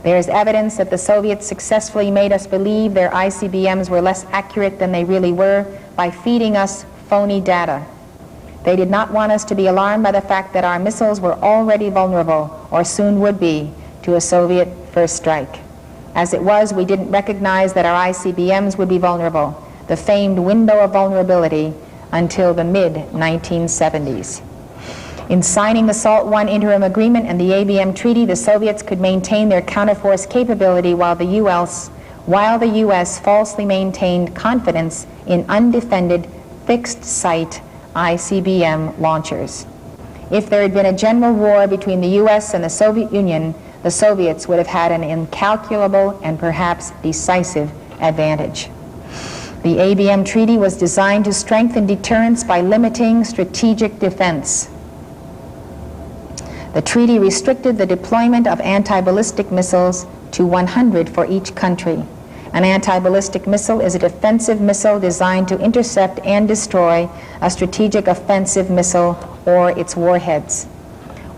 There is evidence that the Soviets successfully made us believe their ICBMs were less accurate than they really were by feeding us phony data. They did not want us to be alarmed by the fact that our missiles were already vulnerable, or soon would be, to a Soviet first strike. As it was, we didn't recognize that our ICBMs would be vulnerable, the famed window of vulnerability, until the mid-1970s. In signing the SALT I Interim Agreement and the ABM Treaty, the Soviets could maintain their counterforce capability while the U.S. falsely maintained confidence in undefended, fixed-site ICBM launchers. If there had been a general war between the U.S. and the Soviet Union, the Soviets would have had an incalculable and perhaps decisive advantage. The ABM Treaty was designed to strengthen deterrence by limiting strategic defense. The treaty restricted the deployment of anti-ballistic missiles to 100 for each country. An anti-ballistic missile is a defensive missile designed to intercept and destroy a strategic offensive missile or its warheads.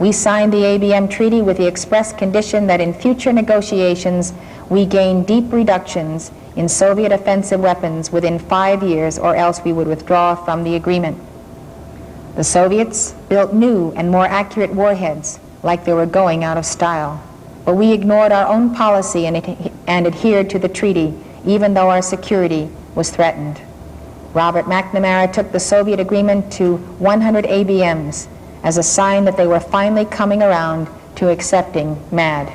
We signed the ABM Treaty with the express condition that in future negotiations we gain deep reductions in Soviet offensive weapons within 5 years, or else we would withdraw from the agreement. The Soviets built new and more accurate warheads like they were going out of style. But we ignored our own policy and adhered to the treaty, even though our security was threatened. Robert McNamara took the Soviet agreement to 100 ABMs as a sign that they were finally coming around to accepting MAD.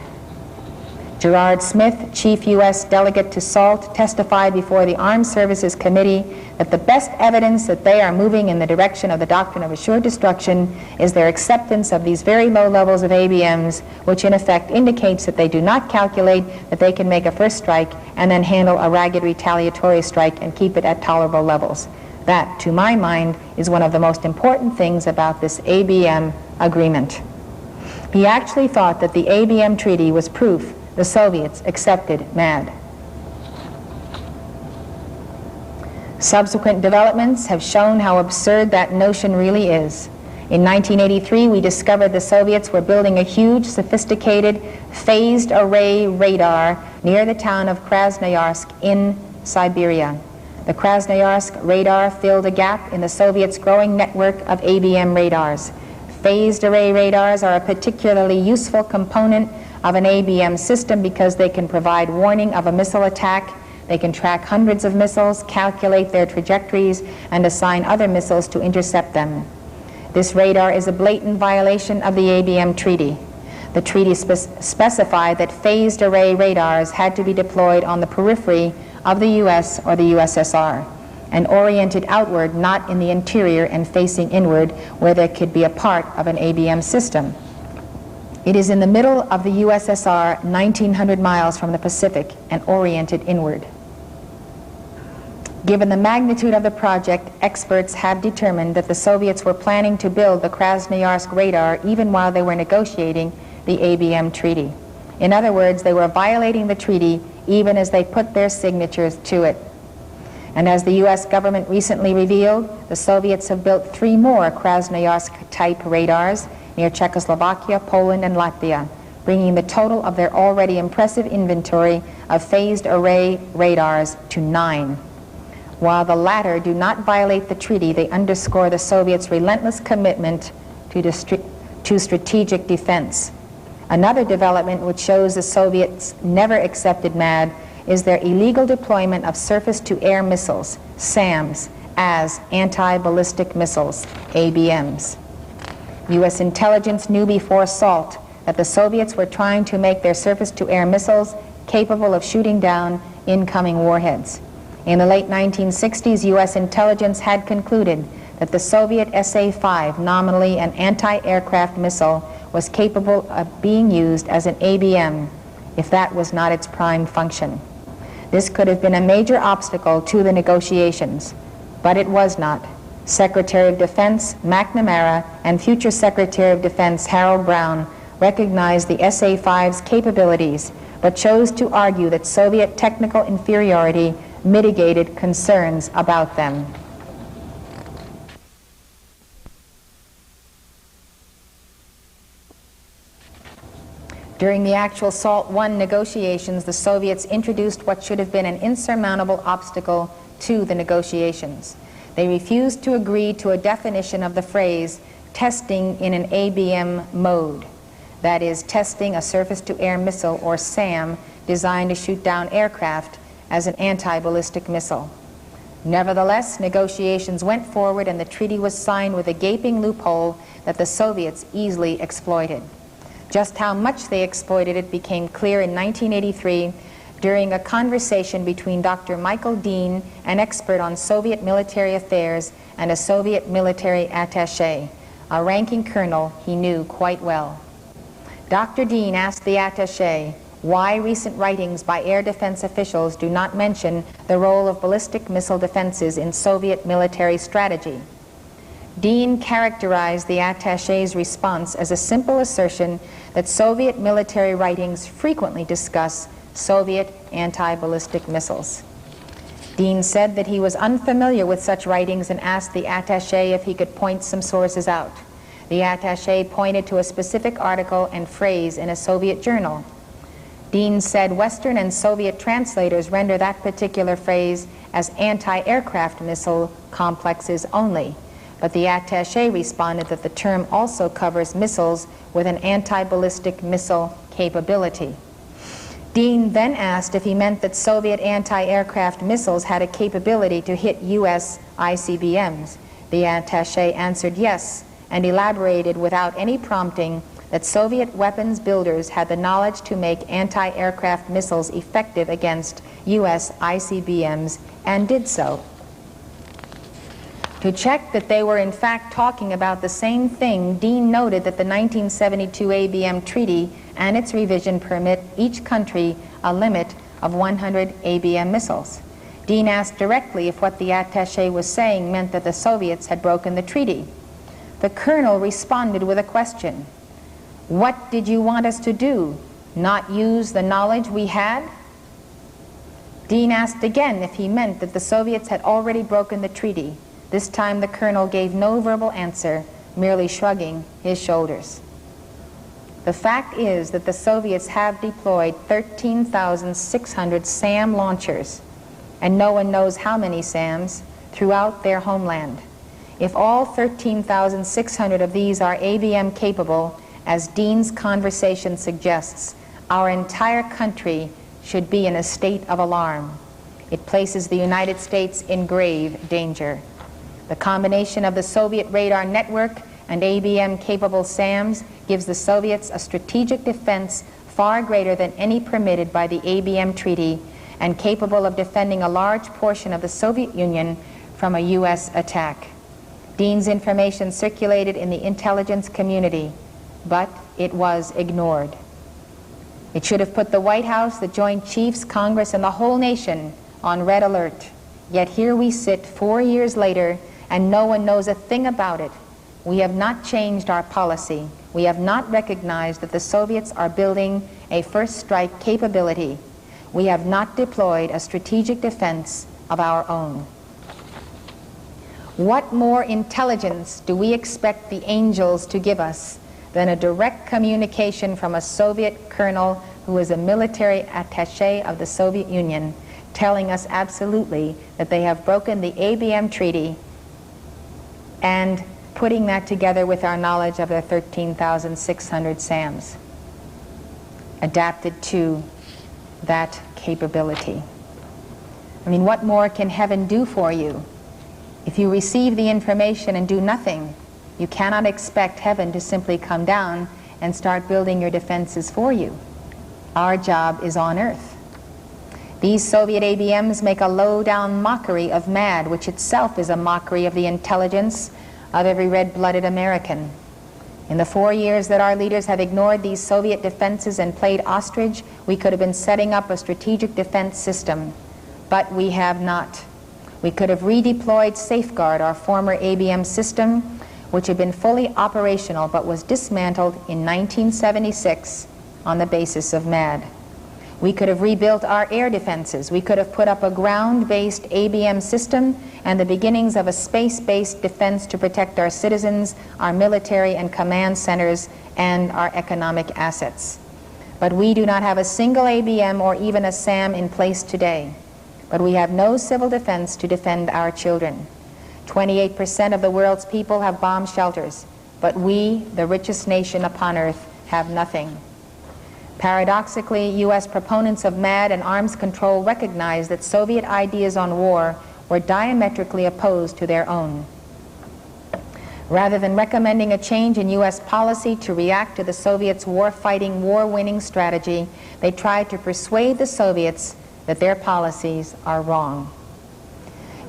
Gerard Smith, chief U.S. delegate to SALT, testified before the Armed Services Committee that the best evidence that they are moving in the direction of the doctrine of assured destruction is their acceptance of these very low levels of ABMs, which in effect indicates that they do not calculate that they can make a first strike and then handle a ragged retaliatory strike and keep it at tolerable levels. That, to my mind, is one of the most important things about this ABM agreement. He actually thought that the ABM treaty was proof the Soviets accepted MAD. Subsequent developments have shown how absurd that notion really is. In 1983, we discovered the Soviets were building a huge, sophisticated, phased array radar near the town of Krasnoyarsk in Siberia. The Krasnoyarsk radar filled a gap in the Soviets' growing network of ABM radars. Phased array radars are a particularly useful component of an ABM system because they can provide warning of a missile attack, they can track hundreds of missiles, calculate their trajectories, and assign other missiles to intercept them. This radar is a blatant violation of the ABM treaty. The treaty specified that phased array radars had to be deployed on the periphery of the US or the USSR and oriented outward, not in the interior and facing inward where they could be a part of an ABM system. It is in the middle of the USSR, 1,900 miles from the Pacific, and oriented inward. Given the magnitude of the project, experts have determined that the Soviets were planning to build the Krasnoyarsk radar even while they were negotiating the ABM treaty. In other words, they were violating the treaty even as they put their signatures to it. And as the US government recently revealed, the Soviets have built 3 more Krasnoyarsk-type radars near Czechoslovakia, Poland, and Latvia, bringing the total of their already impressive inventory of phased array radars to 9. While the latter do not violate the treaty, they underscore the Soviets' relentless commitment to strategic defense. Another development which shows the Soviets never accepted MAD is their illegal deployment of surface-to-air missiles, SAMs, as anti-ballistic missiles, ABMs. U.S. intelligence knew before SALT that the Soviets were trying to make their surface-to-air missiles capable of shooting down incoming warheads. In the late 1960s, U.S. intelligence had concluded that the Soviet SA-5, nominally an anti-aircraft missile, was capable of being used as an ABM if that was not its prime function. This could have been a major obstacle to the negotiations, but it was not. Secretary of Defense McNamara and future Secretary of Defense Harold Brown recognized the SA-5's capabilities, but chose to argue that Soviet technical inferiority mitigated concerns about them. During the actual SALT I negotiations, the Soviets introduced what should have been an insurmountable obstacle to the negotiations. They refused to agree to a definition of the phrase testing in an ABM mode, that is, testing a surface-to-air missile, or SAM, designed to shoot down aircraft as an anti-ballistic missile. Nevertheless, negotiations went forward and the treaty was signed with a gaping loophole that the Soviets easily exploited. Just how much they exploited it became clear in 1983 during a conversation between Dr. Michael Dean, an expert on Soviet military affairs, and a Soviet military attaché, a ranking colonel he knew quite well. Dr. Dean asked the attaché why recent writings by air defense officials do not mention the role of ballistic missile defenses in Soviet military strategy. Dean characterized the attaché's response as a simple assertion that Soviet military writings frequently discuss Soviet anti-ballistic missiles. Dean said that he was unfamiliar with such writings and asked the attaché if he could point some sources out. The attaché pointed to a specific article and phrase in a Soviet journal. Dean said Western and Soviet translators render that particular phrase as anti-aircraft missile complexes only, but the attaché responded that the term also covers missiles with an anti-ballistic missile capability. Dean then asked if he meant that Soviet anti-aircraft missiles had a capability to hit U.S. ICBMs. The attaché answered yes, and elaborated without any prompting that Soviet weapons builders had the knowledge to make anti-aircraft missiles effective against U.S. ICBMs, and did so. To check that they were in fact talking about the same thing, Dean noted that the 1972 ABM Treaty and its revision permit each country a limit of 100 ABM missiles. Dean asked directly if what the attaché was saying meant that the Soviets had broken the treaty. The colonel responded with a question. What did you want us to do? Not use the knowledge we had? Dean asked again if he meant that the Soviets had already broken the treaty. This time the colonel gave no verbal answer, merely shrugging his shoulders. The fact is that the Soviets have deployed 13,600 SAM launchers, and no one knows how many SAMs, throughout their homeland. If all 13,600 of these are ABM capable, as Dean's conversation suggests, our entire country should be in a state of alarm. It places the United States in grave danger. The combination of the Soviet radar network and ABM-capable SAMs gives the Soviets a strategic defense far greater than any permitted by the ABM Treaty and capable of defending a large portion of the Soviet Union from a U.S. attack. Dean's information circulated in the intelligence community, but it was ignored. It should have put the White House, the Joint Chiefs, Congress, and the whole nation on red alert. Yet here we sit 4 years later, and no one knows a thing about it. We have not changed our policy. We have not recognized that the Soviets are building a first strike capability. We have not deployed a strategic defense of our own. What more intelligence do we expect the angels to give us than a direct communication from a Soviet colonel who is a military attaché of the Soviet Union, telling us absolutely that they have broken the ABM Treaty, and putting that together with our knowledge of their 13,600 SAMs adapted to that capability. I mean, what more can heaven do for you? If you receive the information and do nothing, you cannot expect heaven to simply come down and start building your defenses for you. Our job is on earth. These Soviet ABMs make a low-down mockery of MAD, which itself is a mockery of the intelligence of every red-blooded American. In the 4 years that our leaders have ignored these Soviet defenses and played ostrich, we could have been setting up a strategic defense system, but we have not. We could have redeployed Safeguard, our former ABM system, which had been fully operational but was dismantled in 1976 on the basis of MAD. We could have rebuilt our air defenses. We could have put up a ground-based ABM system and the beginnings of a space-based defense to protect our citizens, our military and command centers, and our economic assets. But we do not have a single ABM or even a SAM in place today. But we have no civil defense to defend our children. 28% of the world's people have bomb shelters, but we, the richest nation upon earth, have nothing. Paradoxically, U.S. proponents of MAD and arms control recognize that Soviet ideas on war were diametrically opposed to their own. Rather than recommending a change in U.S. policy to react to the Soviets' war-fighting, war-winning strategy, they tried to persuade the Soviets that their policies are wrong.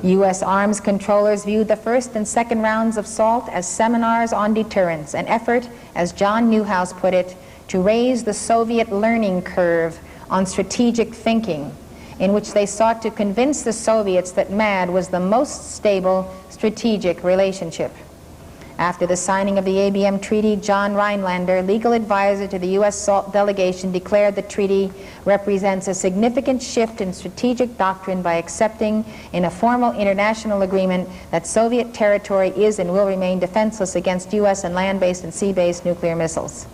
U.S. arms controllers viewed the first and second rounds of SALT as seminars on deterrence, an effort, as John Newhouse put it, to raise the Soviet learning curve on strategic thinking, in which they sought to convince the Soviets that MAD was the most stable strategic relationship. After the signing of the ABM Treaty, John Rhinelander, legal advisor to the U.S. SALT delegation, declared the treaty represents a significant shift in strategic doctrine by accepting in a formal international agreement that Soviet territory is and will remain defenseless against U.S. and land-based and sea-based nuclear missiles.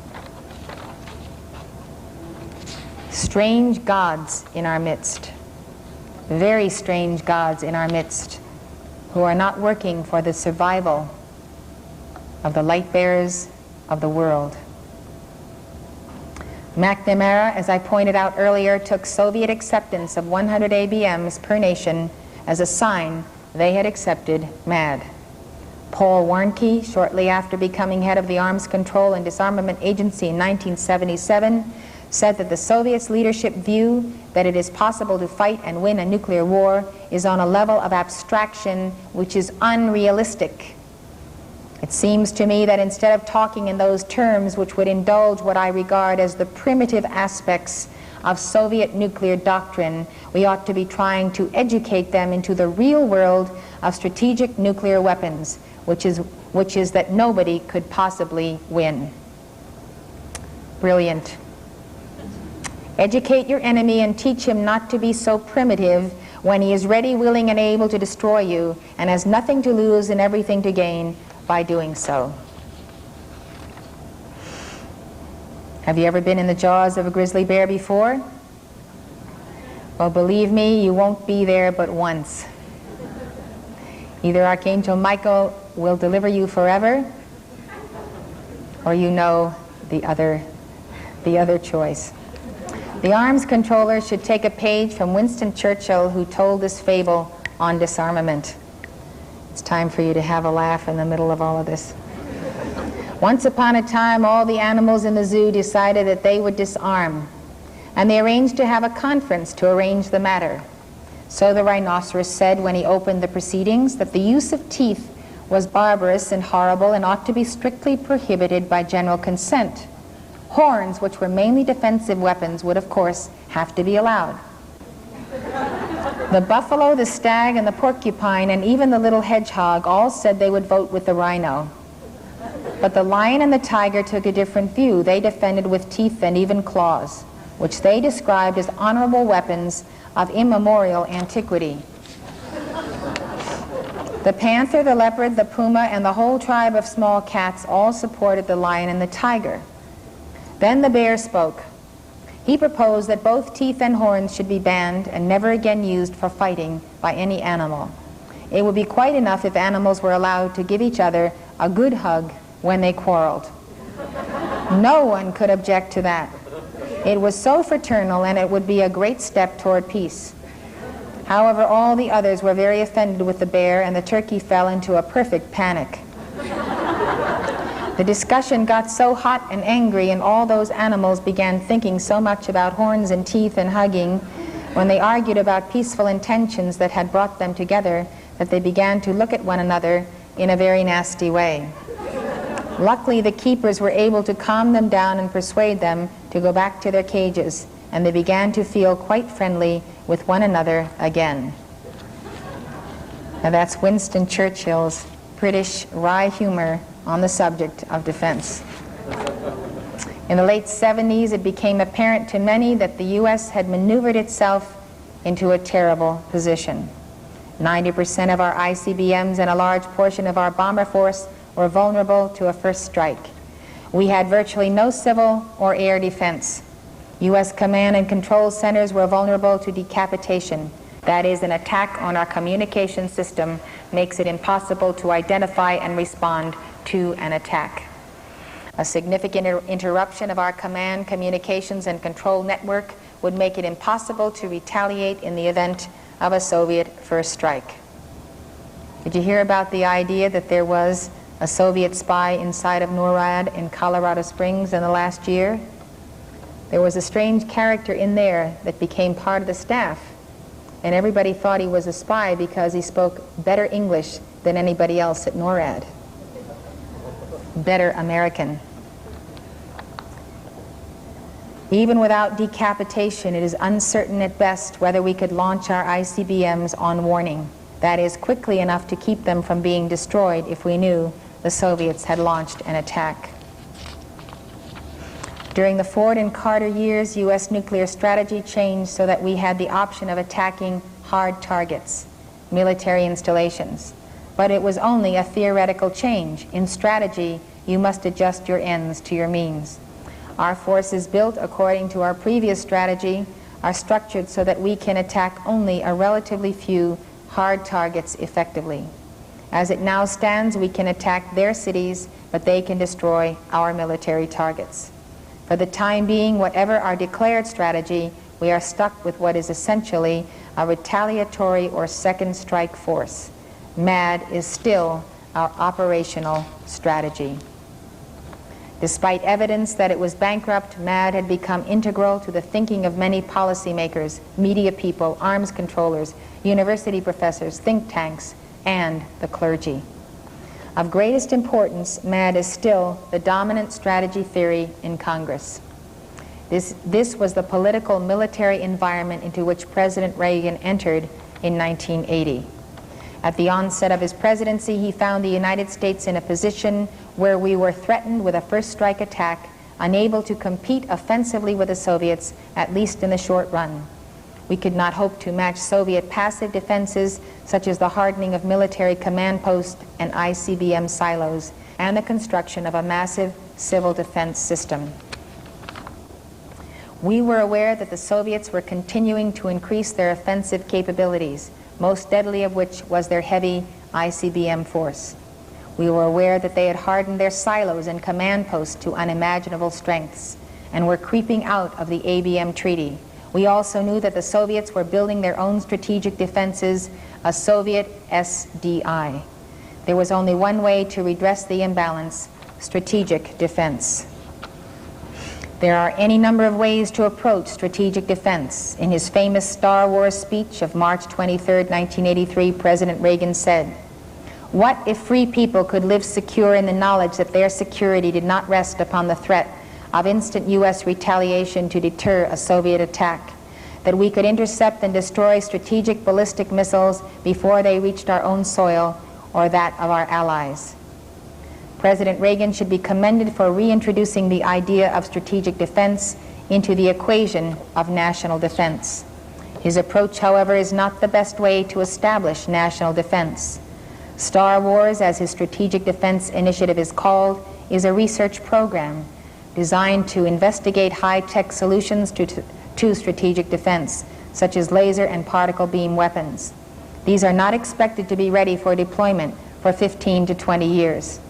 Strange gods in our midst, very strange gods in our midst, who are not working for the survival of the light bearers of the world. McNamara, as I pointed out earlier, took Soviet acceptance of 100 ABMs per nation as a sign they had accepted MAD. Paul Warnke, shortly after becoming head of the Arms Control and Disarmament Agency in 1977, said that the Soviets' leadership view that it is possible to fight and win a nuclear war is on a level of abstraction which is unrealistic. It seems to me that instead of talking in those terms which would indulge what I regard as the primitive aspects of Soviet nuclear doctrine, we ought to be trying to educate them into the real world of strategic nuclear weapons, which is that nobody could possibly win. Brilliant. Educate your enemy and teach him not to be so primitive when he is ready, willing, and able to destroy you and has nothing to lose and everything to gain by doing so. Have you ever been in the jaws of a grizzly bear before? Well, believe me, you won't be there but once. Either Archangel Michael will deliver you forever, or you know the other choice. The arms controller should take a page from Winston Churchill, who told this fable on disarmament. It's time for you to have a laugh in the middle of all of this. Once upon a time, all the animals in the zoo decided that they would disarm, and they arranged to have a conference to arrange the matter. So the rhinoceros said, when he opened the proceedings, that the use of teeth was barbarous and horrible and ought to be strictly prohibited by general consent. Horns, which were mainly defensive weapons, would of course have to be allowed. The buffalo, the stag, and the porcupine, and even the little hedgehog all said they would vote with the rhino. But the lion and the tiger took a different view. They defended with teeth and even claws, which they described as honorable weapons of immemorial antiquity. The panther, the leopard, the puma, and the whole tribe of small cats all supported the lion and the tiger. Then the bear spoke. He proposed that both teeth and horns should be banned and never again used for fighting by any animal. It would be quite enough if animals were allowed to give each other a good hug when they quarreled. No one could object to that. It was so fraternal, and it would be a great step toward peace. However, all the others were very offended with the bear, and the turkey fell into a perfect panic. The discussion got so hot and angry, and all those animals began thinking so much about horns and teeth and hugging when they argued about peaceful intentions that had brought them together, that they began to look at one another in a very nasty way. Luckily, the keepers were able to calm them down and persuade them to go back to their cages, and they began to feel quite friendly with one another again. Now that's Winston Churchill's British wry humor on the subject of defense. In the late 70s, it became apparent to many that the U.S. had maneuvered itself into a terrible position. 90% of our ICBMs and a large portion of our bomber force were vulnerable to a first strike. We had virtually no civil or air defense. U.S. command and control centers were vulnerable to decapitation. That is, an attack on our communication system makes it impossible to identify and respond to an attack. A significant interruption of our command, communications, and control network would make it impossible to retaliate in the event of a Soviet first strike. Did you hear about the idea that there was a Soviet spy inside of NORAD in Colorado Springs in the last year? There was a strange character in there that became part of the staff, and everybody thought he was a spy because he spoke better English than anybody else at NORAD. Better American. Even without decapitation, it is uncertain at best whether we could launch our ICBMs on warning. That is, quickly enough to keep them from being destroyed if we knew the Soviets had launched an attack. During the Ford and Carter years, U.S. nuclear strategy changed so that we had the option of attacking hard targets, military installations. But it was only a theoretical change. In strategy, you must adjust your ends to your means. Our forces built according to our previous strategy are structured so that we can attack only a relatively few hard targets effectively. As it now stands, we can attack their cities, but they can destroy our military targets. For the time being, whatever our declared strategy, we are stuck with what is essentially a retaliatory or second strike force. MAD is still our operational strategy. Despite evidence that it was bankrupt, MAD had become integral to the thinking of many policymakers, media people, arms controllers, university professors, think tanks, and the clergy. Of greatest importance, MAD is still the dominant strategy theory in Congress. This was the political military environment into which President Reagan entered in 1980. At the onset of his presidency, he found the United States in a position where we were threatened with a first strike attack, unable to compete offensively with the Soviets, at least in the short run. We could not hope to match Soviet passive defenses, such as the hardening of military command posts and ICBM silos, and the construction of a massive civil defense system. We were aware that the Soviets were continuing to increase their offensive capabilities, most deadly of which was their heavy ICBM force. We were aware that they had hardened their silos and command posts to unimaginable strengths and were creeping out of the ABM treaty. We also knew that the Soviets were building their own strategic defenses, a Soviet SDI. There was only one way to redress the imbalance: strategic defense. There are any number of ways to approach strategic defense. In his famous Star Wars speech of March 23, 1983, President Reagan said, "What if free people could live secure in the knowledge that their security did not rest upon the threat of instant U.S. retaliation to deter a Soviet attack, that we could intercept and destroy strategic ballistic missiles before they reached our own soil or that of our allies?" President Reagan should be commended for reintroducing the idea of strategic defense into the equation of national defense. His approach, however, is not the best way to establish national defense. Star Wars, as his strategic defense initiative is called, is a research program designed to investigate high-tech solutions to strategic defense, such as laser and particle beam weapons. These are not expected to be ready for deployment for 15 to 20 years.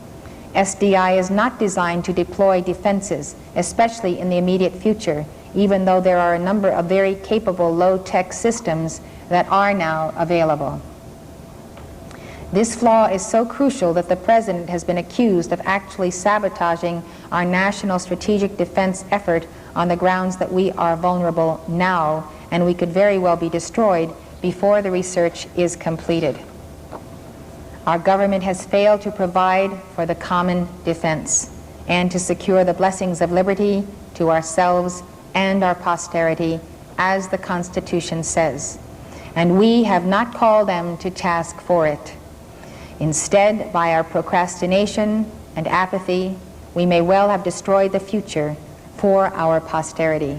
SDI is not designed to deploy defenses, especially in the immediate future, even though there are a number of very capable low-tech systems that are now available. This flaw is so crucial that the President has been accused of actually sabotaging our national strategic defense effort on the grounds that we are vulnerable now, and we could very well be destroyed before the research is completed. Our government has failed to provide for the common defense and to secure the blessings of liberty to ourselves and our posterity, as the Constitution says, and we have not called them to task for it. Instead, by our procrastination and apathy, we may well have destroyed the future for our posterity.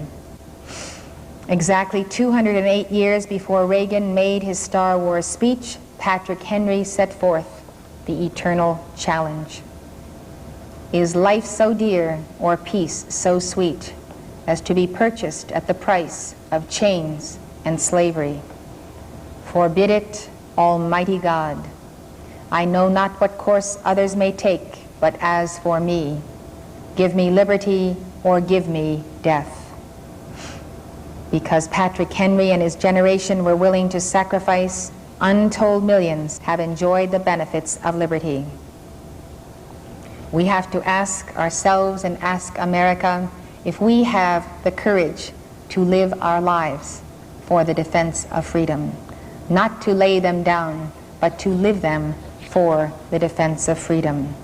Exactly 208 years before Reagan made his Star Wars speech, Patrick Henry set forth the eternal challenge. Is life so dear or peace so sweet as to be purchased at the price of chains and slavery? Forbid it, Almighty God. I know not what course others may take, but as for me, give me liberty or give me death. Because Patrick Henry and his generation were willing to sacrifice, untold millions have enjoyed the benefits of liberty. We have to ask ourselves and ask America if we have the courage to live our lives for the defense of freedom, not to lay them down, but to live them for the defense of freedom.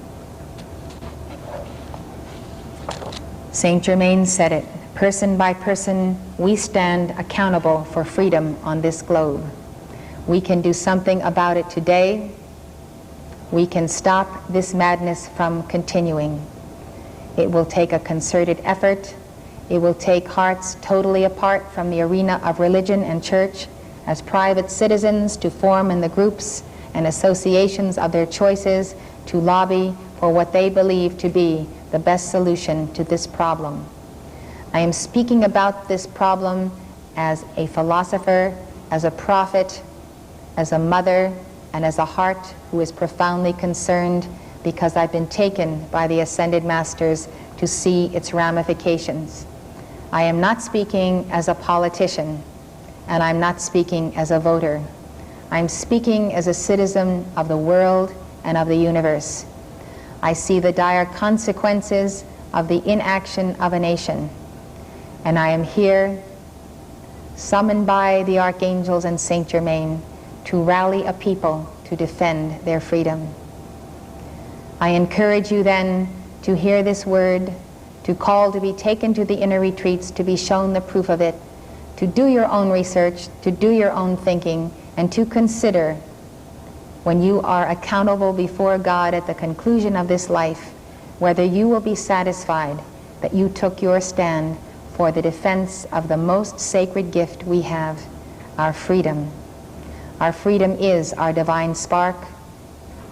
Saint Germain said it, person by person, we stand accountable for freedom on this globe. We can do something about it today, we can stop this madness from continuing. It will take a concerted effort. It will take hearts totally apart from the arena of religion and church as private citizens to form in the groups and associations of their choices to lobby for what they believe to be the best solution to this problem. I am speaking about this problem as a philosopher, as a prophet, as a mother, and as a heart who is profoundly concerned because I've been taken by the Ascended Masters to see its ramifications. I am not speaking as a politician, and I'm not speaking as a voter. I'm speaking as a citizen of the world and of the universe. I see the dire consequences of the inaction of a nation, and I am here, summoned by the archangels and Saint Germain, to rally a people to defend their freedom. I encourage you then to hear this word, to call to be taken to the inner retreats, to be shown the proof of it, to do your own research, to do your own thinking, and to consider, when you are accountable before God at the conclusion of this life, whether you will be satisfied that you took your stand for the defense of the most sacred gift we have, our freedom. Our freedom is our divine spark,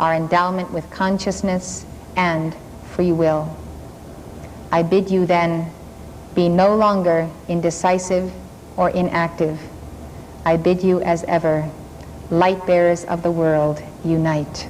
our endowment with consciousness and free will. I bid you then be no longer indecisive or inactive. I bid you as ever, light bearers of the world, unite.